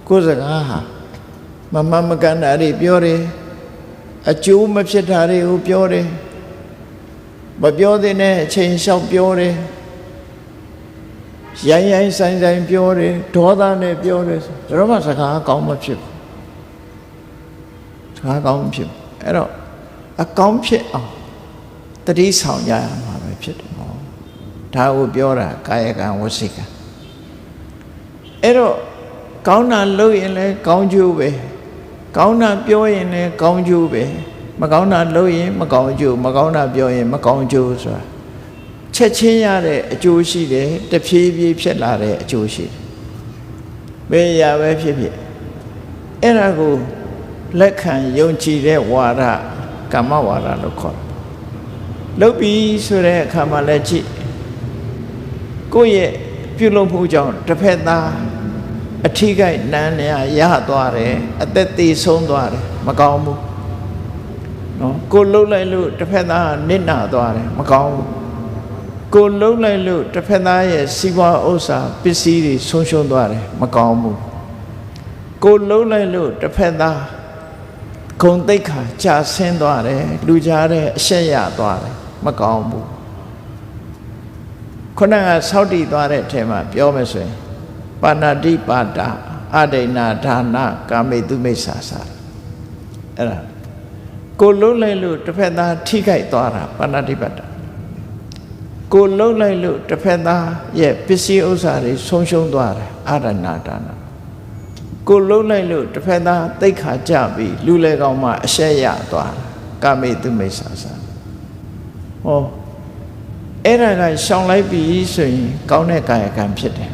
ကိုယ်စကားဟာ မကန်တာတွေပြောတယ်အကျိုးမဖြစ်တာတွေကိုပြောတယ်မပြောတဲ့အချိန်လျှောက်ပြောတယ်ရိုင်းဆိုင်ပြောတယ်ဒေါသနဲ့ပြောတယ်ဒါတော့မှစကားအကောင်းမဖြစ်ဘူးစကားကောင်းမဖြစ်ဘူးအဲ့တော့အကောင်းဖြစ်အောင်တတိဆောင်ကြရမှာပဲဖြစ်တယ်ဟောဒါကိုပြောတာကာယကံဝစီကံအဲ့တော့ကောင်းတာလုပ်ရင်လည်းကောင်းကျိုးပဲကောင်းတာပြောရင်လည်းကောင်းကျိုးပဲမကောင်းတာလုပ်ရင်မကောင်းကျိုးမကောင်းတာပြောရင်မကောင်းကျိုးဆိုတာချက်ချင်းရတဲ့အကျိုးရှိတယ်တဖြည်းဖြည်းဖြစ်လာတဲ့အကျိုးရှိတယ်ဘယ်ရာပဲဖြစ်ဖြစ်အဲ့ဒါကိုလက်ခံယုံကြည်တဲ့ဝါဒကမ္မဝါဒလို့ခေါ်တယ်လုပ်ပြီးဆိုတဲ့အခါမှာလည်းကြည့်ကိုယ့်ရဲ့ပြုလုပ်မှုကြောင့်တစ်ဖက်သားအထီးကိုက်နန်းနေရသွားတယ်အသက်သေးဆုံးသွားတယ်မကောင်းဘူးနော်ကိုလှုပ်လိုက်လို့တစ်ဖက်သားနစ်နာသွားတယ်မကောင်းဘူးကိုလှုပ်လိုက်လို့တစ်ဖက်သားရဲ့စီးပွားဥစ္စာပစ္စည်းတွေဆုံးရှုံးသွားတယ်မကောင်းဘူးကိုလှုပ်လိုက်လို့တစ်ဖက်သားဂုဏ်သိက္ခာကျဆင်းသွားတယ်လူကြားတဲ့အရှက်ရသွားတယ်မကောင်းဘူးခုနကဆောက်တည်သွားတဲ့အထက်မှာပြောမယ်ဆိုရင်ပါဏာတိပါဒအဒိဏဒါနကာမေတုမိစ္ဆာစာအဲ့ဒါကိုလုံးလိုက်လို့တစ်ဖက်သားထိခိုက်သွားတာပါဏာတိပါဒကိုလုံးလိုက်လို့တစ်ဖက်သားရဲ့ပစ္စည်းဥစ္စာတွေဆုံးရှုံးသွားတယ်အဒိဏဒါနကိုလုံးလိုက်လို့တစ်ဖက်သားသိက္ခာကျပြီးလူလေကောင်မှအရှက်ရသွားတာကာမေတုမိစ္ဆာစာဟောအဲ့ဒါကရှောင်လိုက်ပြီဆိုရင်ကောင်းတဲ့ကာယကံဖြစ်တယ်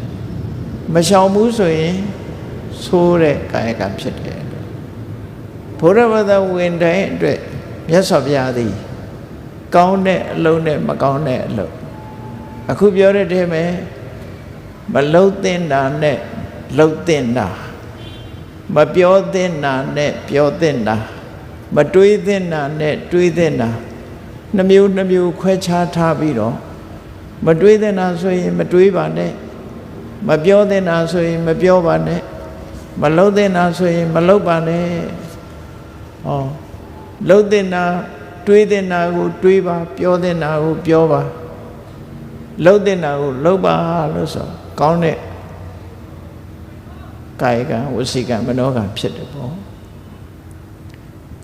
မရှောင်ဘူးဆိုရင်ဆိုးတဲ့ကာယကံဖြစ်တယ်ဘုရားဘာသာဝင်တိုင်းအတွက်မြတ်စွာဘုရားသည်ကောင်းတဲ့အလုံးနဲ့မကောင်းတဲ့အလုံးအခုပြောတဲ့တည်းမှာမလှုပ်သင့်တာနဲ့လှုပ်သင့်တာမပြောသင့်တာနဲ့ပြောသင့်တာမတွေးသင့်တာနဲ့တွေးသင့်တာနှမျိုးခွဲခြားထားပြီးတော့မတွေးသင့်တာဆိုရင်မတွေးပါနဲ့မပြောသင့်တာဆိုရင်မပြောပါနဲ့မလှုပ်သင့်တာဆိုရင်မလှုပ်ပါနဲ့ဟောလှုပ်သင့်တာတွေးသင့်တာကိုတွေးပါပြောသင့်တာကိုပြောပါလှုပ်သင့်တာကိုလှုပ်ပါလို့ဆိုကောင်းတဲ့ကာယကံဝစီကံမနောကံဖြစ်တယ်ပေါ့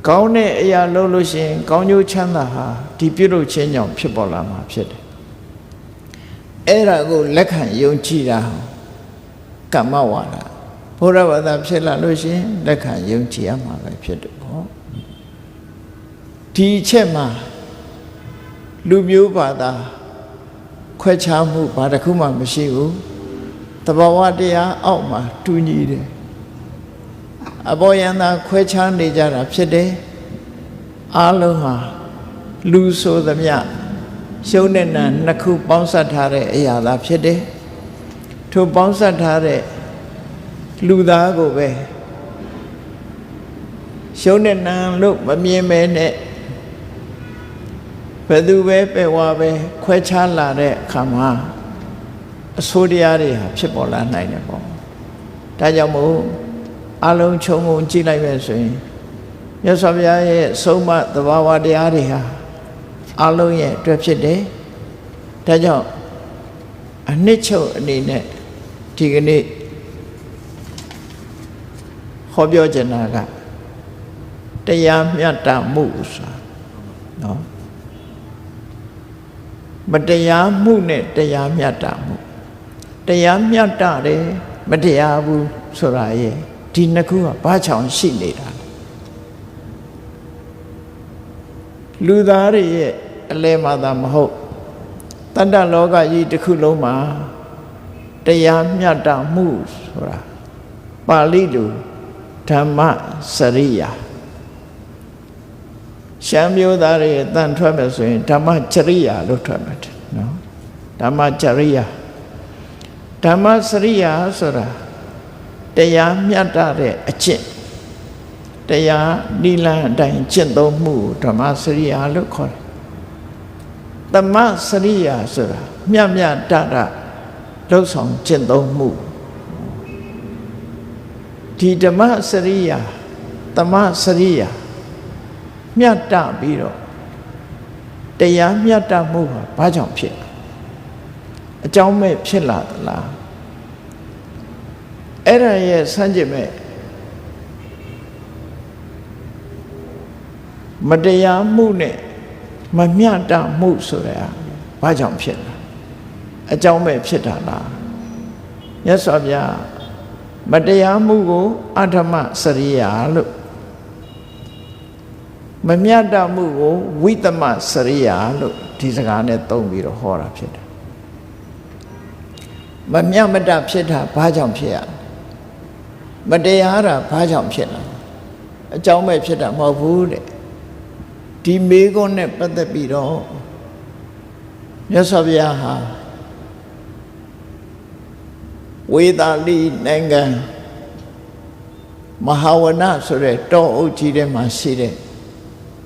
ကောင်းတဲ့အရာလုပ်လို့ရှိရင်ကောင်းကျိုးချမ်းသာဟာဒီပြုလုပ်ခြင်းကြောင့်ဖြစ်ပေါ်လာမှာဖြစ်တယ်အဲ့ဒါကိုလက်ခံယုံကြည်တာကမ္မဝါဒဘုရားဘာသာဖြစ်လာလို့ရှိရင်လက်ခံယုံကြည်ရမှာပဲဖြစ်တယ်ပေါ့ဒီအချက်မှာလူမျိုးဘာသာခွဲခြားမှုဘာတစ်ခုမှမရှိဘူးတဘာဝတရားအောက်မှာတူညီတယ်အဘောယန္တာခွဲခြားနေကြတာဖြစ်တယ်အားလုံးဟာလူဆိုသမျှရှုံးတဲ့နာနှစ်ခုပေါင်းစပ်ထားတဲ့အရာသာဖြစ်တယ်ထိုပေါင်းစပ်ထားတဲ့လူသားကိုပဲရှုံးတဲ့နာလို့မမြင်မဲနဲ့ဘယ်သူပဲပဲဝါပဲခွဲခြားလာတဲ့အခါမှာအဆိုးတရားတွေဟာဖြစ်ပေါ်လာနိုင်တယ်ပေါ့ဒါကြောင့်မို့အလုံးခြုံငုံကြည့်လိုက်မယ်ဆိုရင်မြတ်စွာဘုရားရဲ့ဆုံးမသဘာဝတရားတွေဟာအလုံးရဲ့အတွက်ဖြစ်တယ်ဒါကြောင့်အနှစ်ချုပ်အနေနဲ့ဒီကနေ့ဟောပြောချင်တာကတရားမြတ်တာမှုဆိုတာနော်မတရားမှုနဲ့တရားမြတ်တာမှုတရားမြတ်တာတယ်မတရားဘူးဆိုတာရဲ့ဒီနှစ်ခုကဘာကြောင့်ရှိနေတာလဲလူသားတွေရဲ့အလဲမှသာမဟုတ်တတ္တလောကကြီးတစ်ခုလုံးမှာတရားမြတ်တာမှုဆိုတာပါဠိလိုဓမ္မစရိယာရှမ်းမျိုးသားတွေအတန်ထွက်မယ်ဆိုရင်ဓမ္မจริယာလို့ထွက်မှာတယ်နော်ဓမ္မจริယာဓမ္မစရိယာဆိုတာတရားမြတ်တဲ့အကျင့်တရားနိလန်အတိုင်းကျင့်သုံးမှုဓမ္မစရိယာလို့ခေါ်တယ်သမစရိယာဆိုတာမြတ်မြတ်တတလှုပ်ဆောင်ကျင့်သုံးမှုဒီဓမ္မစရိယာ သမစရိယာမြတ်တပြီးတော့တရားမြတ်တမှုဟာဘာကြောင့်ဖြစ်အကြောင်းမဲ့ဖြစ်လာသလားအဲ့ဒါရဲ့ဆန့်ကျင်မဲ့မတရားမှုနဲ့မမြတ်တမှုဆိုတဲ့ဘာကြောင့်ဖြစ်လာအကြောင်းမဲ့ဖြစ်တာလားမြတ်စွာဘုရားမတရားမှုကိုအဓမ္မစရိယာလို့မမြတ်တမှုကိုဝိသမစရိယာလို့ဒီစကားနဲ့သုံးပြီးတော့ဟောတာဖြစ်တယ်မမြတ်မတဖြစ်တာဘာကြောင့်ဖြစ်ရမတရားတာဘာကြောင့်ဖြစ်လာအကြောင်းမဲ့ဖြစ်တာမဟုတ်ဘူးတဲ့ဒီမေခွန်းနဲ့ပတ်သက်ပြီးတော့မြတ်စွာဘုရားဟာဝေသာလိနိုင်ငံမဟာဝနဆိုတဲ့တောအုပ်ကြီးထဲမှာရှိတဲ့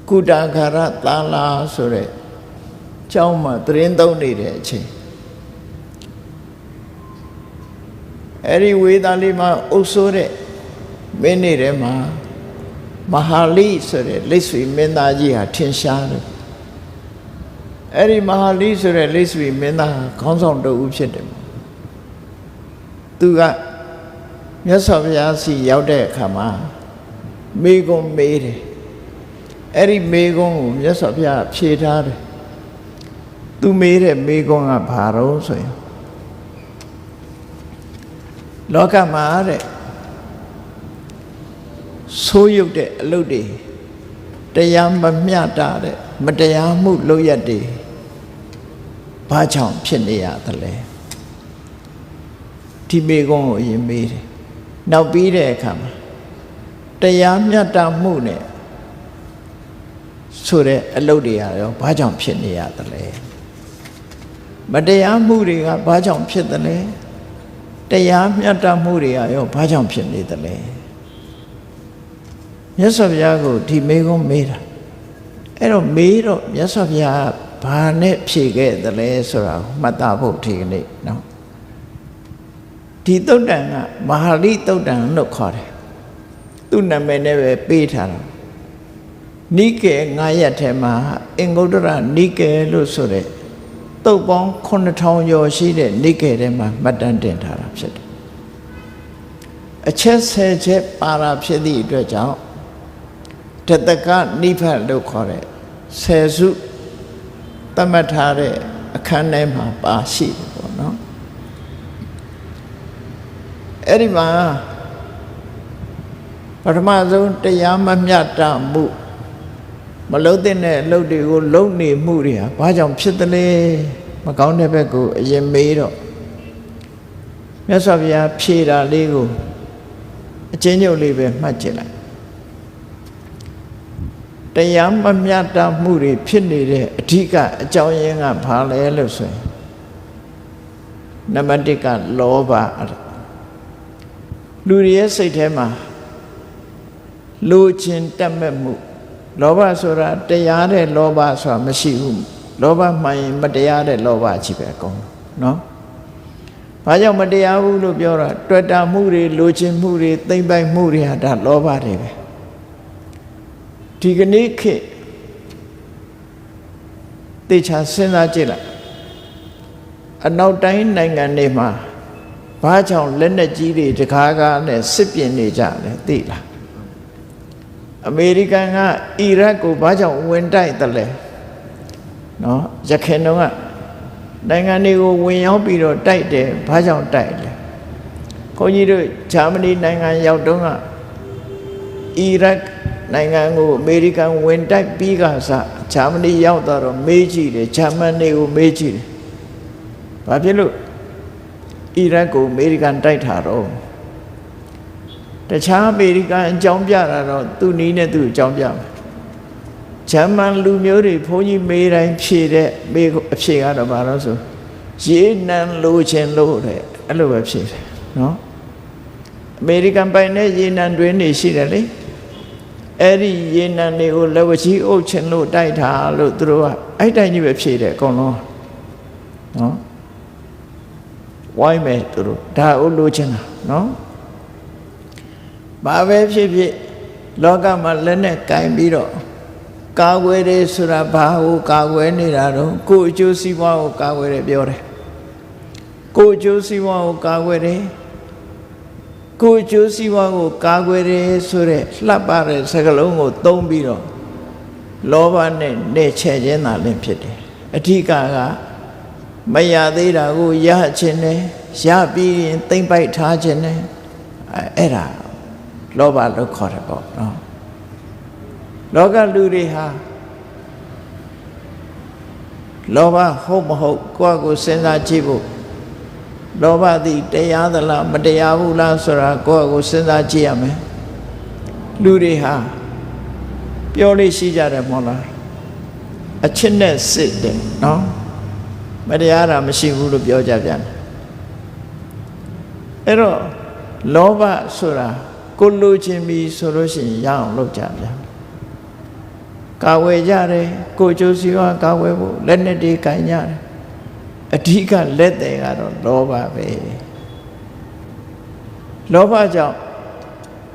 ကုတ္တခါရသာလာဆိုတဲ့ကျောင်းမှာသတင်းသုံးနေတဲ့အချိန်အဲ့ဒီဝေသာလိမှာအုပ်စိုးတဲ့မင်းနေထဲမှာမဟာလိဆိုတဲ့လိဆွေမင်းသားကြီးဟာထင်ရှားတယ်အဲ့ဒီမဟာလိဆိုတဲ့လိဆွေမင်းသားခေါင်းဆောင်တဦးဖြစ်တယ်သူကမြတ်စွာဘုရားစီရောက်တဲ့အခါမှာမေကွန်းမေးတယ်အဲ့ဒီမေကွန်းကိုမြတ်စွာဘုရားဖြေထားတယ်သူမေးတဲ့မေကွန်းကဘာတော့ဆိုရင်လောကမှာတဲ့ဆိုးရုပ်တဲ့အလုပ်တွေတရားမမျှတတဲ့မတရားမှုလုပ်ရက်တွေဘာကြောင့်ဖြစ်နေရသလဲဒီမေကွန်းကိုအရင်မေးတယ်နောက်ပြီးတဲ့အခါမှာတရားမျှတမှုနဲ့ဆိုတဲ့အလုပ်တွေရောဘာကြောင့်ဖြစ်နေရသလဲမတရားမှုတွေကဘာကြောင့်ဖြစ်သလဲတရားမျှတမှုတွေကရောဘာကြောင့်ဖြစ်နေသလဲမြတ်စွာဘုရားကိုဒီမေကွန်းမေးတာအဲ့တော့မေးတော့မြတ်စွာဘုရားဘာနဲ့ဖြေခဲ့သလဲဆိုတာကိုမှတ်သားဖို့ဒီကနေ့နော်ဒီသုတ်တန်ကမဟာလိသုတ်တန်လို့ခေါ်တယ်သူ့နာမည်နဲ့ပဲပေးထားတာနိကေ9ရက်ထဲမှာအင်္ဂုတ္တရနိကေလို့ဆိုတဲ့သုတ်ပေါင်း9000ကျော်ရှိတဲ့နိကေထဲမှာမှတ်တမ်းတင်ထားတာဖြစ်တယ်အချက်10ချက်ပါတာဖြစ်သည့်အတွက်ကြောင့်တတကနိဗ္ဗာန်လို့ခေါ်တဲ့10စုသတ်မှတ်ထားတဲ့အခန်းထဲမှာပါရှိတယ်ပေါ့နော်အဲ့ဒီမှာပထမဆုံးတရားမမျှတမှုမလုံးတဲ့အလုပ်တွေကိုလုပ်နေမှုတွေဟာဘာကြောင့်ဖြစ်သလဲမကောင်းတဲ့ဘက်ကိုအရင်မေးတော့မြတ်စွာဘုရားဖြေတာလေးကိုအချင်းချုပ်လေးပဲမှတ်ကြည့်လိုက်တရားမမျှတမှုတွေဖြစ်နေတဲ့အဓိကအကြောင်းရင်းကဘာလဲလို့ဆိုရင်နံပါတ်1ကလောဘလူတွေရဲ့စိတ်ထဲမှာလိုချင်တတ်မဲ့မှုလောဘဆိုတာတရားတဲ့လောဘဆိုတာမရှိဘူးလောဘမှန်ရင်မတရားတဲ့လောဘကြီးပဲအကုန်နော်ဘာကြောင့်မတရားဘူးလို့ပြောတာတွေ့တာမှုတွေလိုချင်မှုတွေသိမ့်ပိုက်မှုတွေဟာဒါလောဘတွေပဲဒီကနေ့ခေတ်တေချာစဉ်းစားကြည့်လိုက်အနောက်တိုင်းနိုင်ငံတွေမှာဘာကြောင့်လက်နက်ကြီးတွေတကားကားနဲ့စစ်ပြင်နေကြလဲသိလားအမေရိကန်ကအီရတ်ကိုဘာကြောင့်ဝင်တိုက်တယ်လဲနော်ရခိုင်တော့ကနိုင်ငံတွေကိုဝင်ရောက်ပြီးတော့တိုက်တယ်ဘာကြောင့်တိုက်လဲခွန်ကြီးတို့ဂျာမနီနိုင်ငံရောက်တော့ကအီရတ်နိုင်ငံကိုအမေရိကန်ဝင်တိုက်ပြီးကစားဂျာမနီရောက်တော့မေးကြည့်တယ်ဂျာမနီကိုမေးကြည့်တယ်ဘာဖြစ်လို့အီရတ်ကိုအမေရိကန်တိုက်တာတော့တခြားအမေရိကန်အကြောင်းပြတာတော့သူ့နီးနဲ့သူ့အကြောင်းပြမယ်ဂျာမန်လူမျိုးတွေဘုန်းကြီးမေးတိုင်းဖြေတဲ့အဖြေကတော့ဘာလို့ဆိုရေနံလိုချင်လို့တဲ့အဲ့လိုပဲဖြေတယ်နော်အမေရိကန်ပိုင်တဲ့ရေနံတွင်းတွေရှိတယ်လေအဲ့ဒီရေနံတွေကိုလက်ဝကြီးအုပ်ချင်လို့တိုက်တာလို့သူတို့ကအဲ့တိုင်းကြီးပဲဖြေတယ်အကုန်လုံးနော်ဝိုင်းမယ်သူတို့ဒါအုပ်လိုချင်တာနော်ဘာပဲဖြစ်ဖြစ် လောကမှာလက်နဲ့ကင်ပြီးတော့ကာကွယ်တယ်ဆိုတာဘာကိုကာကွယ်နေတာတော့ကိုယ်အကျိုးစီးပွားကိုကာကွယ်တယ်ပြောတယ်ကိုယ်အကျိုးစီးပွားကိုကာကွယ်တယ်ကိုယ်အကျိုးစီးပွားကိုကာကွယ်တယ်ဆိုတဲ့လှပတဲ့စကားလုံးကိုသုံးပြီးတော့လောဘနဲ့နှဲ့ချဲ့ခြင်းသာလင်းဖြစ်တယ်အဓိကမရသေးတာကိုရခြင်းနဲ့ရပြီးရင်သိမ့်ပိုက်ထားခြင်းနဲ့အဲ့ဒါလောဘလို့ခေါ်တယ်ပေါ့နော်လောကလူတွေဟာလောဘဟုတ်မဟုတ်ကိုယ့်ကိုစဉ်းစားကြည့်ဖို့လောဘသည်တရားသလားမတရားဘူးလားဆိုတာကိုယ့်ကိုစဉ်းစားကြည့်ရမယ်လူတွေဟာပြောလို့ရှိကြတယ်မဟုတ်လားအချစ်နဲ့စစ်တယ်နော်မတရားတာမရှိဘူးလို့ပြောကြပြန်တယ်အဲ့တော့လောဘဆိုတာကိုလိုချင်ပြီဆိုလို့ရှိရင်ရအောင်လုပ်ကြပြန်ကာဝယ်ကြတယ်ကိုကျိုးစီဝါကာဝယ်ဖို့လက်နဲ့တွေကင်ကြတယ်အဓိကလက်တယ်ကတော့လောဘပဲလောဘကြောင့်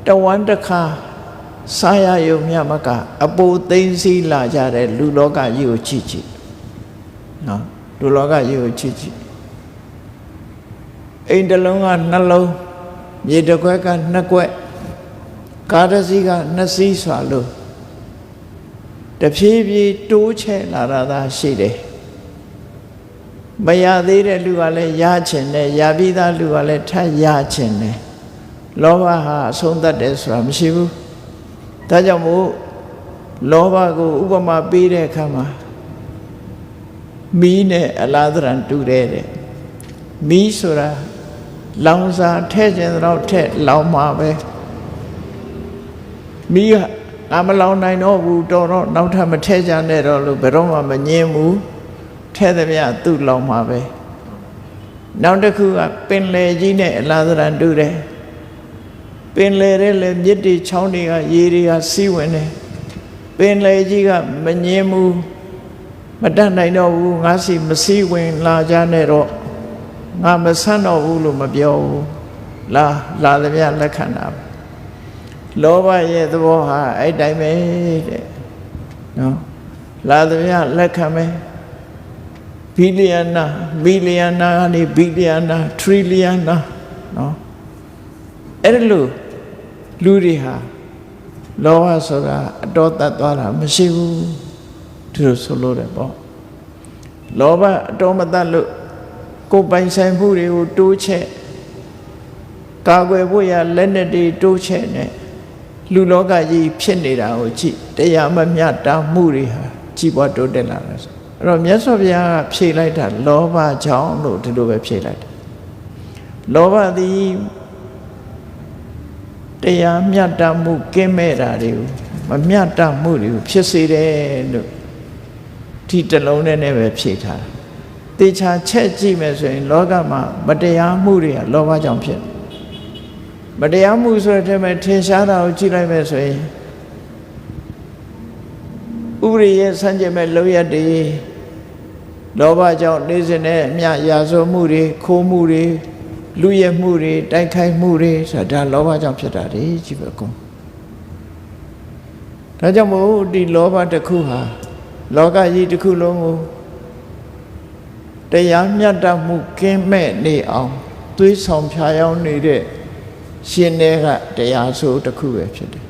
တဝမ်းတစ်ခါစားရယုံမြတ်မကအပူသိမ့်စီလာကြတဲ့လူလောကကြီးကိုကြည့်ကြည့်နော်လူလောကကြီးကိုကြည့်ကြည့်အိမ်တစ်လုံးကနှလုံးမြေတစ်ခွက်ကနှစ်ခွက်ကားတစ်စီးကနှစ်စီးစွာလို့တဖြည်းဖြည်းတိုးချဲ့လာတာသာရှိတယ်မရသေးတဲ့လူကလည်းရချင်တယ်ရပြီးသားလူကလည်းထပ်ရချင်တယ်လောဘဟာအဆုံးသတ်တယ်ဆိုတာမရှိဘူးဒါကြောင့်မို့လောဘကိုဥပမာပေးတဲ့အခါမှာမီးနဲ့အလားသဏ္ဍာန်တူတယ်တဲ့မီးဆိုတာလောင်စာထဲ့ခြင်းတော့ထဲ့လောင်မှာပဲမီးကမလောင်နိုင်တော့ဘူးတော်တော့နောက်ထပ်မထဲ့ကြနဲ့တော့လို့ဘယ်တော့မှမငြင်းဘူးထဲ့သမျှသူ့လောင်မှာပဲနောက်တစ်ခုကပင်လယ်ကြီးနဲ့အလားသဏ္ဍာန်တူတယ်ပင်လယ်ထဲလည်းမြစ်တွေချောင်းတွေကရေတွေကစီးဝင်တယ်ပင်လယ်ကြီးကမငြင်းဘူးမတတ်နိုင်တော့ဘူးငါစီမစီးဝင်လာကြနဲ့တော့ငါမဆန်းတော့ဘူးလို့မပြောဘူးလာသမျှလက်ခံတာလောဘရဲ့သဘောဟာအဲ့တိုင်းပဲတဲ့နော်လာသမျှလက်ခံမယ်ဘီလီယံနာကနေဘီလီယံနာထရီလီယံနာနော်အဲ့လိုလူတွေဟာလောဘဆိုတာအတော်တတ်သွားတာမရှိဘူးဒီလိုဆိုလို့တယ်ပေါ့လောဘအတော်မတတ်လို့ကိုယ်ပိုင်ဆိုင်မှုတွေကိုတိုးချဲ့ကာကွယ်ဖို့ရလက်နဲ့တွေတိုးချဲ့နေလူလောကကြီးဖြစ်နေတာကိုကြည့်တရားမမျှတမှုတွေဟာကြီးပွားတိုးတက်လာတယ်အဲ့တော့မြတ်စွာဘုရားကဖြေလိုက်တာလောဘကြောင့်လို့ဒီလိုပဲဖြေလိုက်တယ်လောဘသည်တရားမျှတမှုကင်းမဲ့တာတွေကိုမမျှတမှုတွေကိုဖြစ်စေတယ်လို့ဒီတလုံးနဲ့ပဲဖြေထားတာတေချာချက်ကြည့်မယ်ဆိုရင်လောကမှာမတရားမှုတွေကလောဘကြောင့်ဖြစ်မတရားမှုဆိုတဲ့ထဲမှာထင်ရှားတာကိုကြည့်လိုက်မယ်ဆိုရင်ဥပရိယဆန့်ကျင်မဲ့လောက်ရတည်းလောဘကြောင့်နေစဉ်နဲ့အမြရာဇဝမှုတွေခိုးမှုတွေလူရဲမှုတွေတိုက်ခိုက်မှုတွေဆိုတာဒါလောဘကြောင့်ဖြစ်တာလေကြည့်ပါကုန်ဒါကြောင့်မို့ဒီလောဘတစ်ခုဟာလောကကြီးတစ်ခုလုံးကိုတရားမျှတမှုကင်းမဲ့နေအောင်သွေးဆောင်ဖြာယောင်းနေတဲ့ရှင်တွေကတရားဆိုတစ်ခုပဲဖြစ်တယ်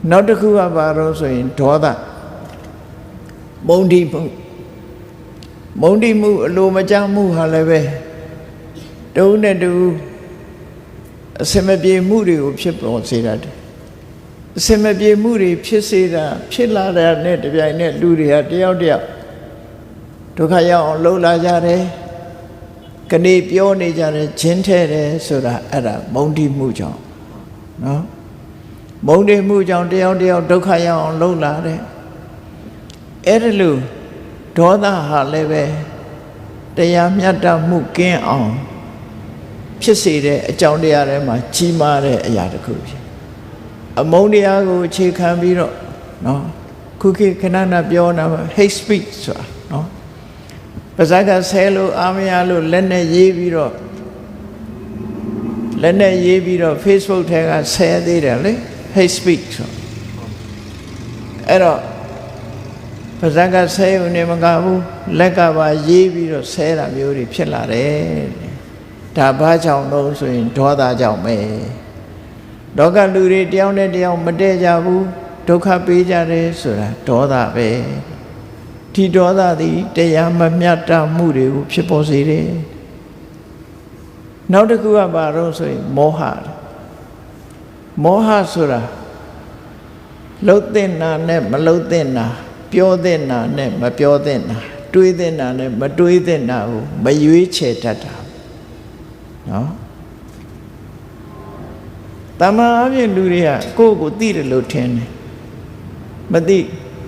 နောက်တစ်ခုကဘာလို့ဆိုရင်ဒေါသမုန်းတိမှုအလိုမကျမှုဟာလည်းပဲတုံးနဲ့တူအစမပြေမှုတွေကိုဖြစ်ပေါ်စေတတ်တယ်အစမပြေမှုတွေဖြစ်စေတာဖြစ်လာတဲ့နဲ့တပြိုင်နက်လူတွေဟာတယောက်ဒုက္ခရောက်အောင်လှုပ်လာကြတယ်ကနေပြောနေကြတယ်ဂျင်းထဲတယ်ဆိုတာအဲ့ဒါမုန်းတိမှုကြောင့်နော်မုန်းတိမှုကြောင့်တယောက်ဒုက္ခရောက်အောင်လှုပ်လာတယ်အဲ့ဒါလို့ဒေါသဟာလည်းပဲတရားမျှတမှုကင်းအောင်ဖြစ်စေတဲ့အကြောင်းတရားတွေမှာကြီးမားတဲ့အရာတစ်ခုဖြစ်အမုန်းတရားကိုအခြေခံပြီးတော့နော်ခုခေတ်ခဏပြောတာ hate speech ဆိုတာနော်ပါဇက်ကဆဲလို့အာမရလို့လက်နဲ့ရေးပြီးတော့ Facebook ထဲကဆဲသေးတယ်လေ hate speech အဲ့တော့ပါဇက်ကဆဲုံနေမကဘူးလက်ကပါရေးပြီးတော့ဆဲတာမျိုးတွေဖြစ်လာတယ်ဒါဘာကြောင့်လို့ဆိုရင်ဒေါသကြောင့်ပဲလောကလူတွေတယောက်နဲ့တယောက်မတည့်ကြဘူးဒုက္ခပေးကြတယ်ဆိုတာဒေါသပဲဒီဒေါသသည်တရားမမျှတမှုတွေကိုဖြစ်ပေါ်စေတယ်နောက်တစ်ခုကဘာလို့ဆိုရင်မောဟဆိုတာလှုပ်တဲ့နာနဲ့မလှုပ်တဲ့နာပြောတဲ့နာနဲ့မပြောတဲ့နာတွေးတဲ့နာနဲ့မတွေးတဲ့နာကိုမရွေးချယ်တတ်တာနော်တမန်အပြင်လူတွေကကိုယ့်ကိုသိတယ်လို့ထင်တယ်မသိ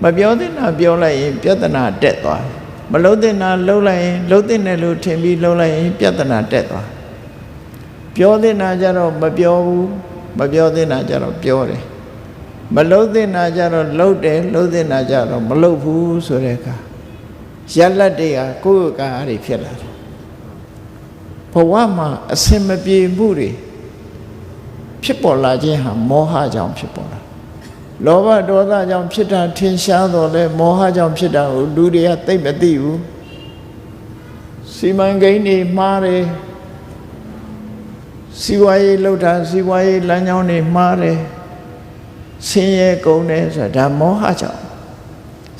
မပြောတဲ့နာပြောလိုက်ရင်ပြဿနာတက်သွားတယ်မလှုပ်တဲ့နာလှုပ်လိုက်ရင်လှုပ်တဲ့နယ်လို့ထင်ပြီးလှုပ်လိုက်ရင်ပြဿနာတက်သွားပြောတဲ့နာကြတော့မပြောဘူးမပြောတဲ့နာကြတော့ပြောတယ်မလှုပ်တဲ့နာကြတော့လှုပ်တယ်လှုပ်တဲ့နာကြတော့မလှုပ်ဘူးဆိုတဲ့အခါရလတ်တွေကကိုယ့်ကားတွေဖြစ်လာတယ်ဘဝမှာအစင်မပြေမှုတွေဖြစ်ပေါ်လာခြင်းဟာမောဟကြောင့်ဖြစ်ပေါ်လာလောဘဒေါသကြောင့်ဖြစ်တာထင်ရှားတော့လဲမောဟကြောင့်ဖြစ်တာကိုလူတွေကသိမသိဘူးစီမံကိန်းတွေမှားတယ်စီဝါရေးလှုပ်တာစီဝါရေးလမ်းကြောင်းတွေမှားတယ်ဆင်းရဲကုန်တယ်ဆိုတာဒါမောဟကြောင့်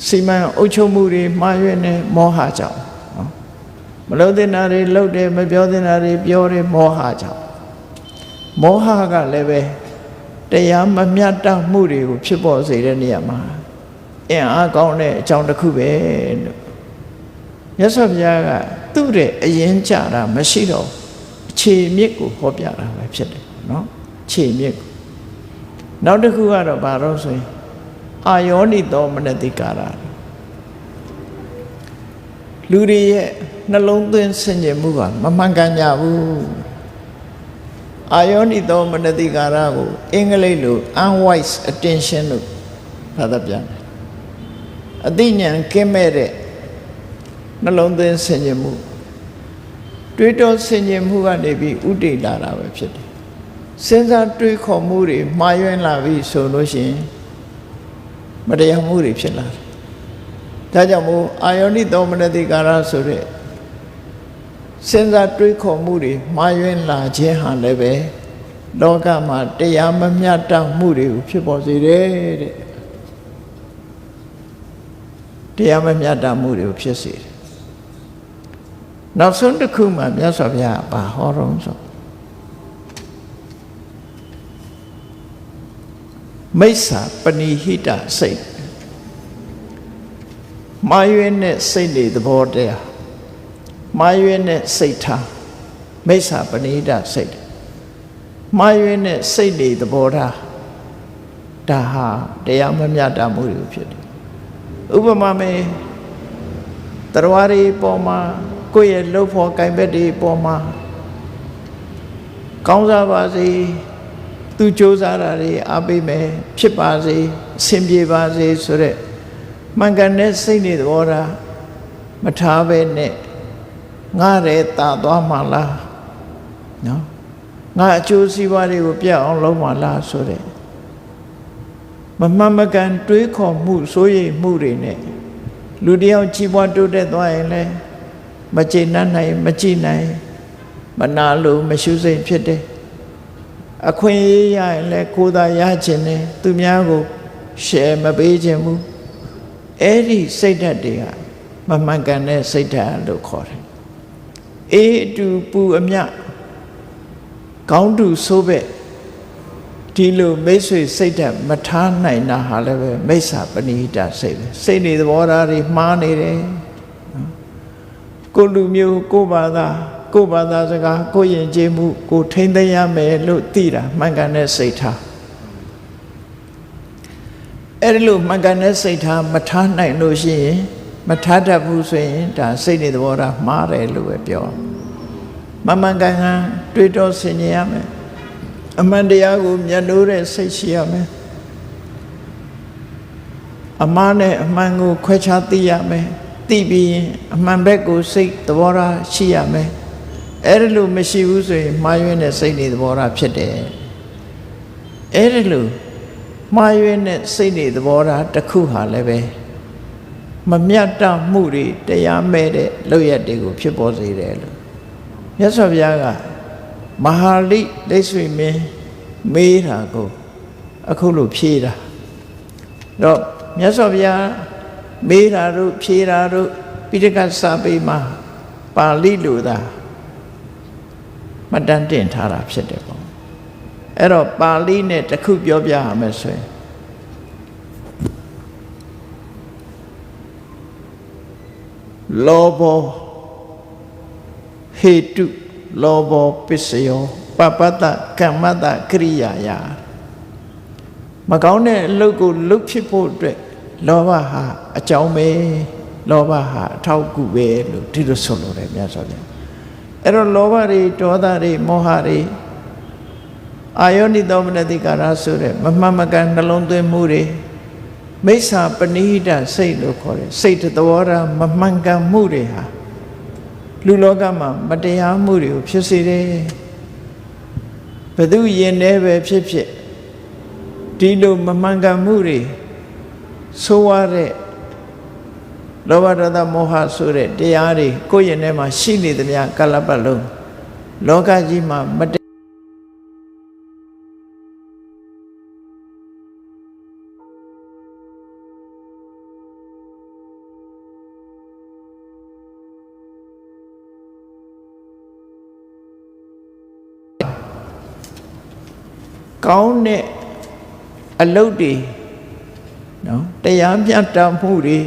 စီမံအုပ်ချုပ်မှုတွေမှားရွံ့နေမောဟကြောင့်မလုပ်တဲ့နာတွေလုပ်တယ်မပြောတဲ့နာတွေပြောတယ်မောဟကြောင့်မောဟကလည်းပဲတရားမမျှတမှုတွေကိုဖြစ်ပေါ်စေတဲ့နေရာမှာအင်အားကောင်းတဲ့အကြောင်းတစ်ခုပဲလို့မြတ်စွာဘုရားကသူ့ရဲ့အရင်ကြတာမရှိတော့အခြေမြစ်ကိုဟောပြတာပဲဖြစ်တယ်နော်အခြေမြစ်နောက်တစ်ခုကတော့ဘာလို့ဆိုရင်အာယောနိသောမနတိကာရလူတွေရဲ့နှလုံးသွင်းဆင်ခြင်မှုကမမှန်ကန်ကြဘူးအာယောနိသောမနတိကာရကိုအင်္ဂလိပ်လို unwise attention လို့ဘာသာပြန်တယ်အသိဉာဏ်ကင်းမဲ့တဲ့နှလုံးသွင်းဆင်ခြင်မှုတွေးတောဆင်ခြင်မှုကနေပြီးဥတည်လာတာပဲဖြစ်တယ်စဉ်းစားတွေးခေါ်မှုတွေမှားယွင်းလာပြီဆိုလို့ရှိရင်မတရားမှုတွေဖြစ်လာတယ်ဒါကြောင့်မို့အာယောနိသောမနတိကာရဆိုတဲ့စဉ်းစားတွေးခေါ်မှုတွေမှားယွင်းလာခြင်းဟာလည်းပဲလောကမှာတရားမမျှတမှုတွေကိုဖြစ်ပေါ်စေတယ်တဲ့တရားမမျှတမှုတွေကိုဖြစ်စေတယ်နောက်ဆုံးတစ်ခုမှမြတ်စွာဘုရားဘာဟောတော့ဆိုမိစ္ဆာပဏိဟိတစိတ်မာယွင်းတဲ့စိတ်တွေသဘောတရားမာယွင်းတဲ့စိတ်ထားမိစ္ဆာပဏိဟိတစိတ်မာယွင်းတဲ့စိတ်တွေသဘောထားဒါဟာတရားမမျှတမှုတွေဖြစ်တယ်ဥပမာမဲ့တရားတွေပေါ်မှာကိုယ့်ရဲ့လှုပ်ဖို့ကိုင်ဘက်တွေပေါ်မှာကောင်းစားပါစေသူစ조사တာတွေအားပေးမယ်ဖြစ်ပါစေအဆင်ပြေပါစေဆိုတဲ့မှန်ကန်တဲ့စိတ်တွေသဘောထားမထားပဲနဲ့ငါရဲတာသွားမှလားနော်ငါအကျိုးစီးပွားတွေကိုပြတ်အောင်လုပ်မှလားဆိုတဲ့မမှန်မကန်တွေးခေါ်မှုစိုးရိမ်မှုတွေနဲ့လူတယောက်ကြီးပွားတိုးတက်သွားရင်လည်းမကြည်နိုင်မကြည်နိုင်မနာလို့မရှုစိတ်ဖြစ်တယ်အခွင့်အရေးရရင်လည်းကိုယ်သာရခြင်းနဲ့သူများကိုရှယ်မပေးခြင်းဘူးအဲ့ဒီစိတ်ဓာတ်တွေကမမှန်ကန်တဲ့စိတ်ဓာတ်လို့ခေါ်တယ်အေးအတူပူအမြကောင်းတူဆိုးပဲဒီလိုမိတ်ဆွေစိတ်ဓာတ်မထားနိုင်တာဟာလည်းပဲမိစ္ဆာပဏိဟိတစိတ်ပဲစိတ်တွေသဘောထားတွေမှားနေတယ်ကိုလူမျိုးကိုဘာသာစကားကိုယဉ်ကျေးမှုကိုထိမ့်သိမ်းရမယ်လို့သိတာမှန်ကန်တဲ့စိတ်ထားအဲ့ဒီလိုမှန်ကန်တဲ့စိတ်ထားမထားနိုင်လို့ရှိရင်မထားတတ်ဘူးဆိုရင်ဒါစိတ်တွေသဘောထားမှားတယ်လို့ပဲပြောမမှန်ကန်ကန်တွေးတောဆင်ခြင်ရမယ်အမှန်တရားကိုမြတ်လို့တဲ့စိတ်ရှိရမယ်အမှားနဲ့အမှန်ကိုခွဲခြားသိရမယ်သိပြီးရင်အမှန်ဘက်ကိုစိတ်သဘောထားရှိရမယ်အဲ့ဒီလိုမရှိဘူးဆိုရင်မှားယွင်းတဲ့စိတ်တွေသဘောထားဖြစ်တယ်အဲ့ဒီလို မှားယွင်းတဲ့စိတ်တွေသဘောထားတစ်ခုဟာလည်းပဲမမြတ်တမှုတွေတရားမဲ့တဲ့လုပ်ရက်တွေကိုဖြစ်ပေါ်စေတယ်လို့မြတ်စွာဘုရားကမဟာလိလိဆွေမင်းမေးတာကိုအခုလိုဖြေတာတော့မြတ်စွာဘုရားမေးတာတို့ဖြေတာတို့ပိဋကစာပေမှာပါဠိလိုသာမှတ်တမ်းတင်ထားတာဖြစ်တယ်ပေါ့အဲ့တော့ပါဠိနဲ့တစ်ခုပြောပြရမယ်ဆိုရင်လောဘောဟေတုလောဘောပစ္စယောပပတ္တကမ္မတ္တကရိယာယမကောင်းတဲ့အလုပ်ကိုလုပ်ဖြစ်ဖို့အတွက်လောဘဟာအကြောင်းပဲလောဘဟာအထောက်အကူပဲလို့ဒီလိုဆိုလိုတယ်မြတ်စွာဘုရားအဲ့တော့လောဘတွေဒေါသတွေမောဟတွေအာယောနိသောမနတိကာရဆိုတဲ့မမှန်မကန်နှလုံးသွင်းမှုတွေမိစ္ဆာပဏိဟိတစိတ်လို့ခေါ်တယ်စိတ်သဘောထားမမှန်ကန်မှုတွေဟာလူလောကမှာမတရားမှုတွေကိုဖြစ်စေတယ်ဘယ်သူယင်နေပဲဖြစ်ဖြစ်ဒီလိုမမှန်ကန်မှုတွေဆိုးရတဲ့လောဘဒေါသမောဟဆိုတဲ့တရားတွေကိုယ့်ရင်ထဲမှာရှိနေသမျှကာလပတ်လုံးလောကကြီးမှာမကောင်းတဲ့အလုပ်တွေနော်တရားမျှတမှုတွေ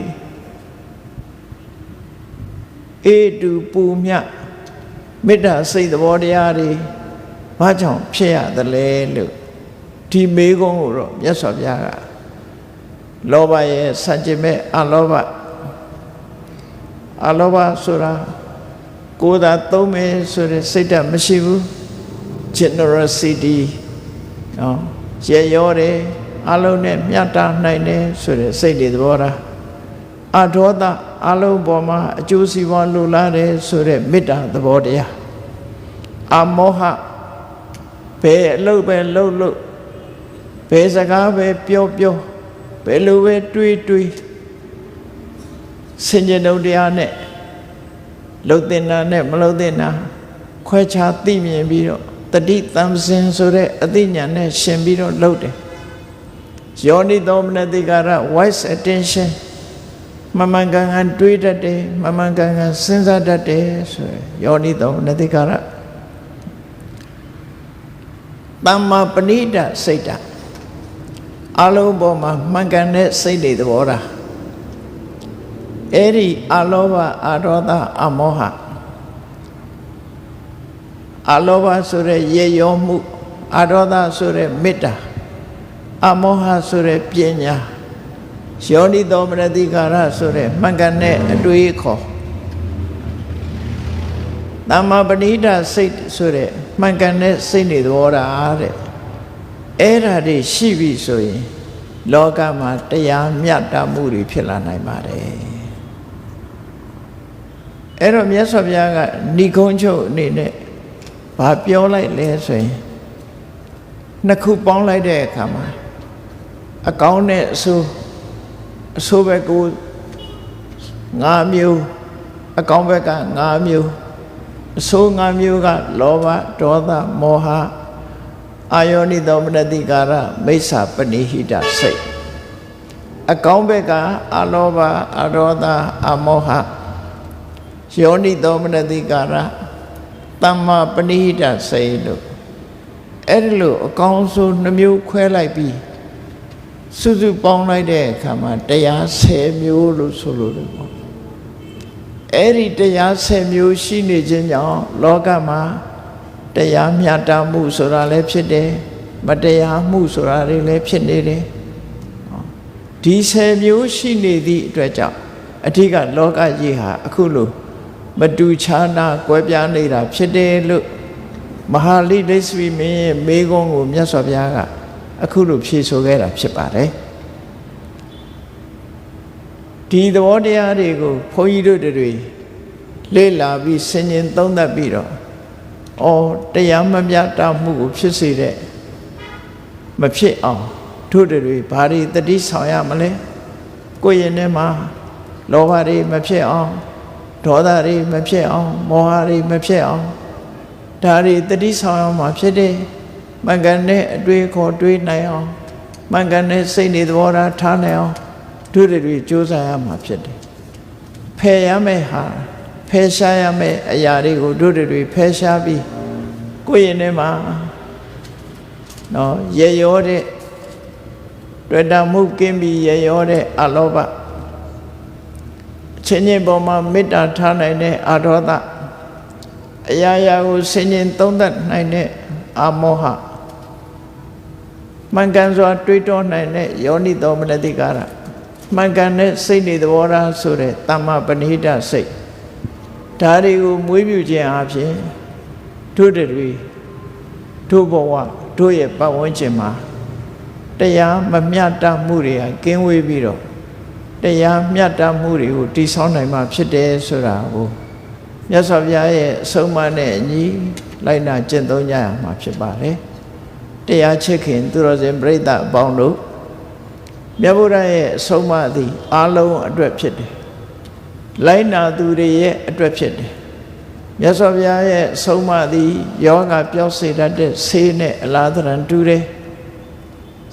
အေတူပူမြမေတ္တာစိတ်သဘောတရားတွေဘာကြောင့်ဖြစ်ရသလဲလို့ဒီမေးခွန်းကိုတော့မြတ်စွာဘုရားကလောဘရဲ့ဆန့်ကျင်မဲ့အလောဘဆိုတာကိုယ်သာသုံးမယ်ဆိုတဲ့စိတ်ဓာတ်မရှိဘူး generosity နော်ရေရောတယ်အလုံးနဲ့မြတ်တာနိုင်တယ်ဆိုတဲ့စိတ်တွေသဘောထားအဒေါသအလုံးပေါ်မှာအကျိုးစီးပွားလိုလားတယ်ဆိုတဲ့မေတ္တာသဘောတရားအမောဟဘယ်အလုပ်ပဲလုပ်ဘယ်စကားပဲပြောဘယ်လိုပဲတွေးစင်ကြယ်တုံတရားနဲ့လှုပ်တင်တာနဲ့မလှုပ်တင်တာခွဲခြားသိမြင်ပြီးတော့တတိတံစင်ဆိုတဲ့အသိဉာဏ်နဲ့ရှင်ပြီးတော့လှုပ်တယ်ယောနိသောမနတိကာရ wise attention မမှန်ကန်ကန်တွေးတတ်တယ်မမှန်ကန်ကန်စဉ်းစားတတ်တယ်ဆိုရယ်ယောနိသောမနတိကာရသမ္မာပဏိဒစိတ်ဓာတ်အလုံးပေါ်မှာမှန်ကန်တဲ့စိတ်တွေသဘောထားအဲ့ဒီအလောဘအဒေါသအမောဟအလောဘဆိုတဲ့ရေရောမှုအဒေါသဆိုတဲ့မေတ္တာအမောဟဆိုတဲ့ပညာယောနိသောမနတိကာရဆိုတဲ့မှန်ကန်တဲ့အတွေးအခေါ်သမ္မာပဏိဒစိတ်ဆိုတဲ့မှန်ကန်တဲ့စိတ်နေသဘောထားတဲ့အဲ့ဓာတွေရှိပြီဆိုရင်လောကမှာတရားမြတ်တာမှုတွေဖြစ်လာနိုင်ပါတယ်အဲ့တော့မြတ်စွာဘုရားကဏိကုံးချုပ်အနေနဲ့ဘာပြောလိုက်လဲဆိုရင်နှစ်ခုပေါင်းလိုက်တဲ့အခါမှာအကောင်းနဲ့အဆိုးဘက်ကို5မျိုးအကောင်းဘက်က5မျိုးအဆိုး5မျိုးကလောဘဒေါသမောဟအာယောနိသောမနတိကာရမိစ္ဆာပဏိဟိတစိတ်အကောင်းဘက်ကအလောဘအဒေါသအမောဟယောနိသောမနတိကာရသမ္မာပဏိဟိတစိတ်လို့အဲ့ဒီလိုအကောင်းဆုံး2မျိုးခွဲလိုက်ပြီးစုစုပေါင်းလိုက်တဲ့အခါမှာတရား10မျိုးလို့ဆိုလို့တယ်ပေါ့အဲ့ဒီတရား10မျိုးရှိနေခြင်းကြောင့်လောကမှာတရားမျှတမှုဆိုတာလည်းဖြစ်တယ်မတရားမှုဆိုတာတွေလည်းဖြစ်နေတယ်ဒီ10မျိုးရှိနေသည့်အတွက်ကြောင့်အဓိကလောကကြီးဟာအခုလိုမတူခြားနာကွဲပြားနေတာဖြစ်တယ်လို့မဟာလိဒိသဝီမင်းရဲ့မေးခွန်းကိုမြတ်စွာဘုရားကအခုလိုဖြေဆိုခဲ့တာဖြစ်ပါတယ်ဒီသဘောတရားတွေကိုဘုန်းကြီးတို့တွေလေ့လာပြီးဆင်ခြင်သုံးသပ်ပြီးတော့တရားမမြတ်တာမှုကိုဖြစ်စေတဲ့မဖြစ်အောင် တို့တွေဘာတွေတတိဆောင်ရမလဲကိုယ့်ရင်ထဲမှာလောဘတွေမဖြစ်အောင်ဒေါသတွေမဖြစ်အောင်မောဟတွေမဖြစ်အောင်ဒါတွေတတိဆောင်ရမှာဖြစ်တယ်မှန်ကန်တဲ့အတွေ့ခေါ်တွေးနိုင်အောင်မှန်ကန်တဲ့စိတ်နေသဘောထားနိုင်အောင်တို့တွေကြိုးစားရမှာဖြစ်တယ်ဖယ်ရမယ့်ဟာဖယ်ရှားရမယ့်အရာတွေကိုတို့တွေဖယ်ရှားပြီးကိုယ့်ရင်ထဲမှာနော်ရေရောတဲ့တွေ့တာမှုကင်းပြီးရေရောတဲ့အလောဘချင်းချင်းပေါ်မှာမေတ္တာထားနိုင်တဲ့အဒေါသအရာရာကိုဆင်ခြင်သုံးသပ်နိုင်တဲ့အမောဟမှန်ကန်စွာတွေးတောနိုင်တဲ့ယောနိသောမနတိကာရမှန်ကန်တဲ့စိတ်နေသဘောထားဆိုတဲ့တမ္မပဏိဒစိတ်ဒါတွေကိုမွေးမြူခြင်းအပြင်တို့တွေတို့ဘဝတို့ရဲ့ပတ်ဝန်းကျင်မှာတရားမမျှတမှုတွေကကင်းဝေးပြီးတော့တရားမျှတမှုတွေကိုတည်ဆောင်းနိုင်မှာဖြစ်တယ်ဆိုတာကိုမြတ်စွာဘုရားရဲ့အဆုံးအမနဲ့အညီလိုက်နာကျင့်သုံးကြရမှာဖြစ်ပါတယ်တရားချစ်ခင်သူတော်စင်ပြိဿအပေါင်းတို့မြတ်ဗုဒ္ဓရဲ့အဆုံးအမသည်အားလုံးအတွက်ဖြစ်တယ်လိုက်နာသူတွေရဲ့အတွက်ဖြစ်တယ်မြတ်စွာဘုရားရဲ့အဆုံးအမသည်ယောဂပျောက်စေတတ်တဲ့ဆေးနဲ့အလားတန်တူတယ်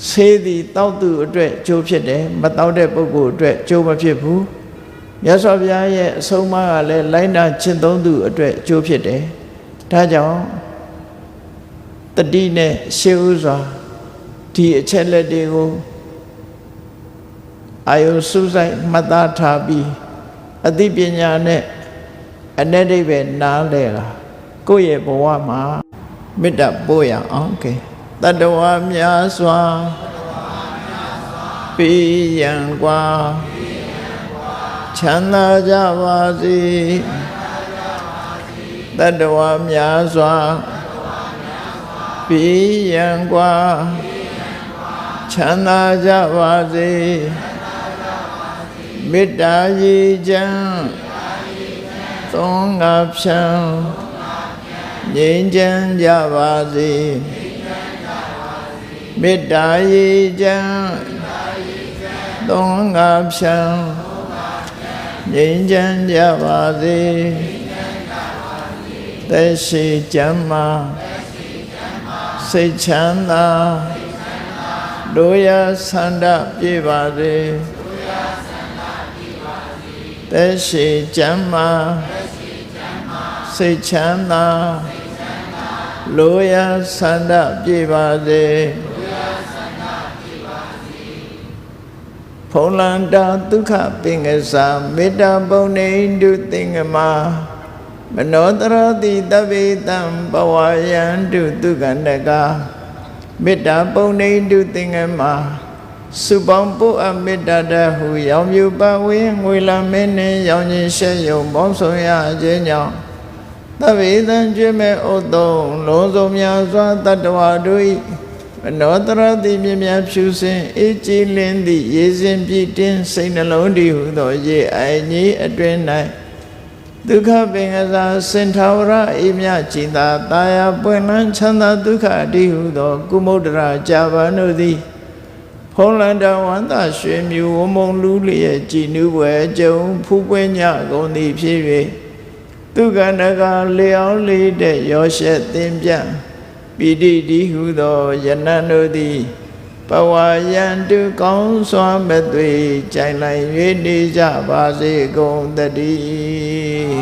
ဆေးသည်တောက်သူအတွက်ကျိုးဖြစ်တယ်မတောက်တဲ့ပုဂ္ဂိုလ်အတွက်ကျိုးမဖြစ်ဘူးမြတ်စွာဘုရားရဲ့အဆုံးအမကလည်းလိုက်နာကျင့်သုံးသူအတွက်ကျိုးဖြစ်တယ်ဒါကြောင့်တတိနဲ့ရှေးဥစွာဒီအချက်လက်တွေကိုအာယုစုဆိုင်မှတ်သားထားပြီးအသိပညာနဲ့အ내ဒိဗ္ဗေနားလဲတာကိုယ့်ရဲ့ဘဝမှာမေတ္တာပို့ရအောင်ကဲတတ္တဝါများစွာပေးရန်กว่าချမ်းသာကြပါစေတတ္တဝါများစွာပေးရန်กว่าချမ်းသာကြပါစေမေတ္တာရည်ချမ်းသုံးငါဖြံငြိမ်းချမ်းကြပါစေမေတ္တာရည်ချမ်းသုံးငါဖြံငြိမ်းချမ်းကြပါစေသက်ရှိကျမ်းမာစိတ်ချမ်းသာတို့ရဆန္ဒပြည့်ပါစေသက်ရှိကျမ်းမာစိတ်ချမ်းသာတို့ရဆန္ဒပြည့်ပါစေဖုံလန္တာဒုက္ခပင်္ဂစာမေတ္တာပုံနေတုသင်္ကမမနောတရတိတဗ္ဗေတံဘဝယံတုသုခန္တကမေတ္တာပုံနေတုသင်္ကမစုပေါင်းပို့အမေတ္တာတဟုရောင်မြူပဝင်းငွေလာမင်းနှင့်ရောင်ခြင်းရှက်ယုံပေါင်းဆောင်ရခြင်းကြောင့်တဗ္ဗေတံကျွေးမဲ့ဥသုံးလုံးစုံများစွာတတ္တဝါတို့၏မနောတရတိမြင်များဖြူစင်အေးကြည်လင်းသည့်ရေစင်ပြည့်တင်းစိတ်နှလုံးတည်ဟုသောရေအိုင်ကြီးအတွင်၌ဒုက္ခပင်ကစားစင်ထာဝရအေးမြကြည်သာတာယာပွင့်လန်းချမ်းသာဒုက္ခတည်ဟုသောကုမုဒ္ဒရာဇာဗန်တို့သည်ဖုံးလန္တဝန္တရွှေမြူဝမုံလူလျက်ကြည်နူးပွဲကြုံဖူးပွဲညကုန်သည်ဖြစ်၍ဒုက္ခနကလေအောင်လေးတဲ့ရောရှက်သင်ပြပိဋိတိဟုသောယနံတို့သည်ဘဝယံတုကောင်းစွာမသွေကြိုင်လိုက်၍နေကြပါစေကုန်တည်း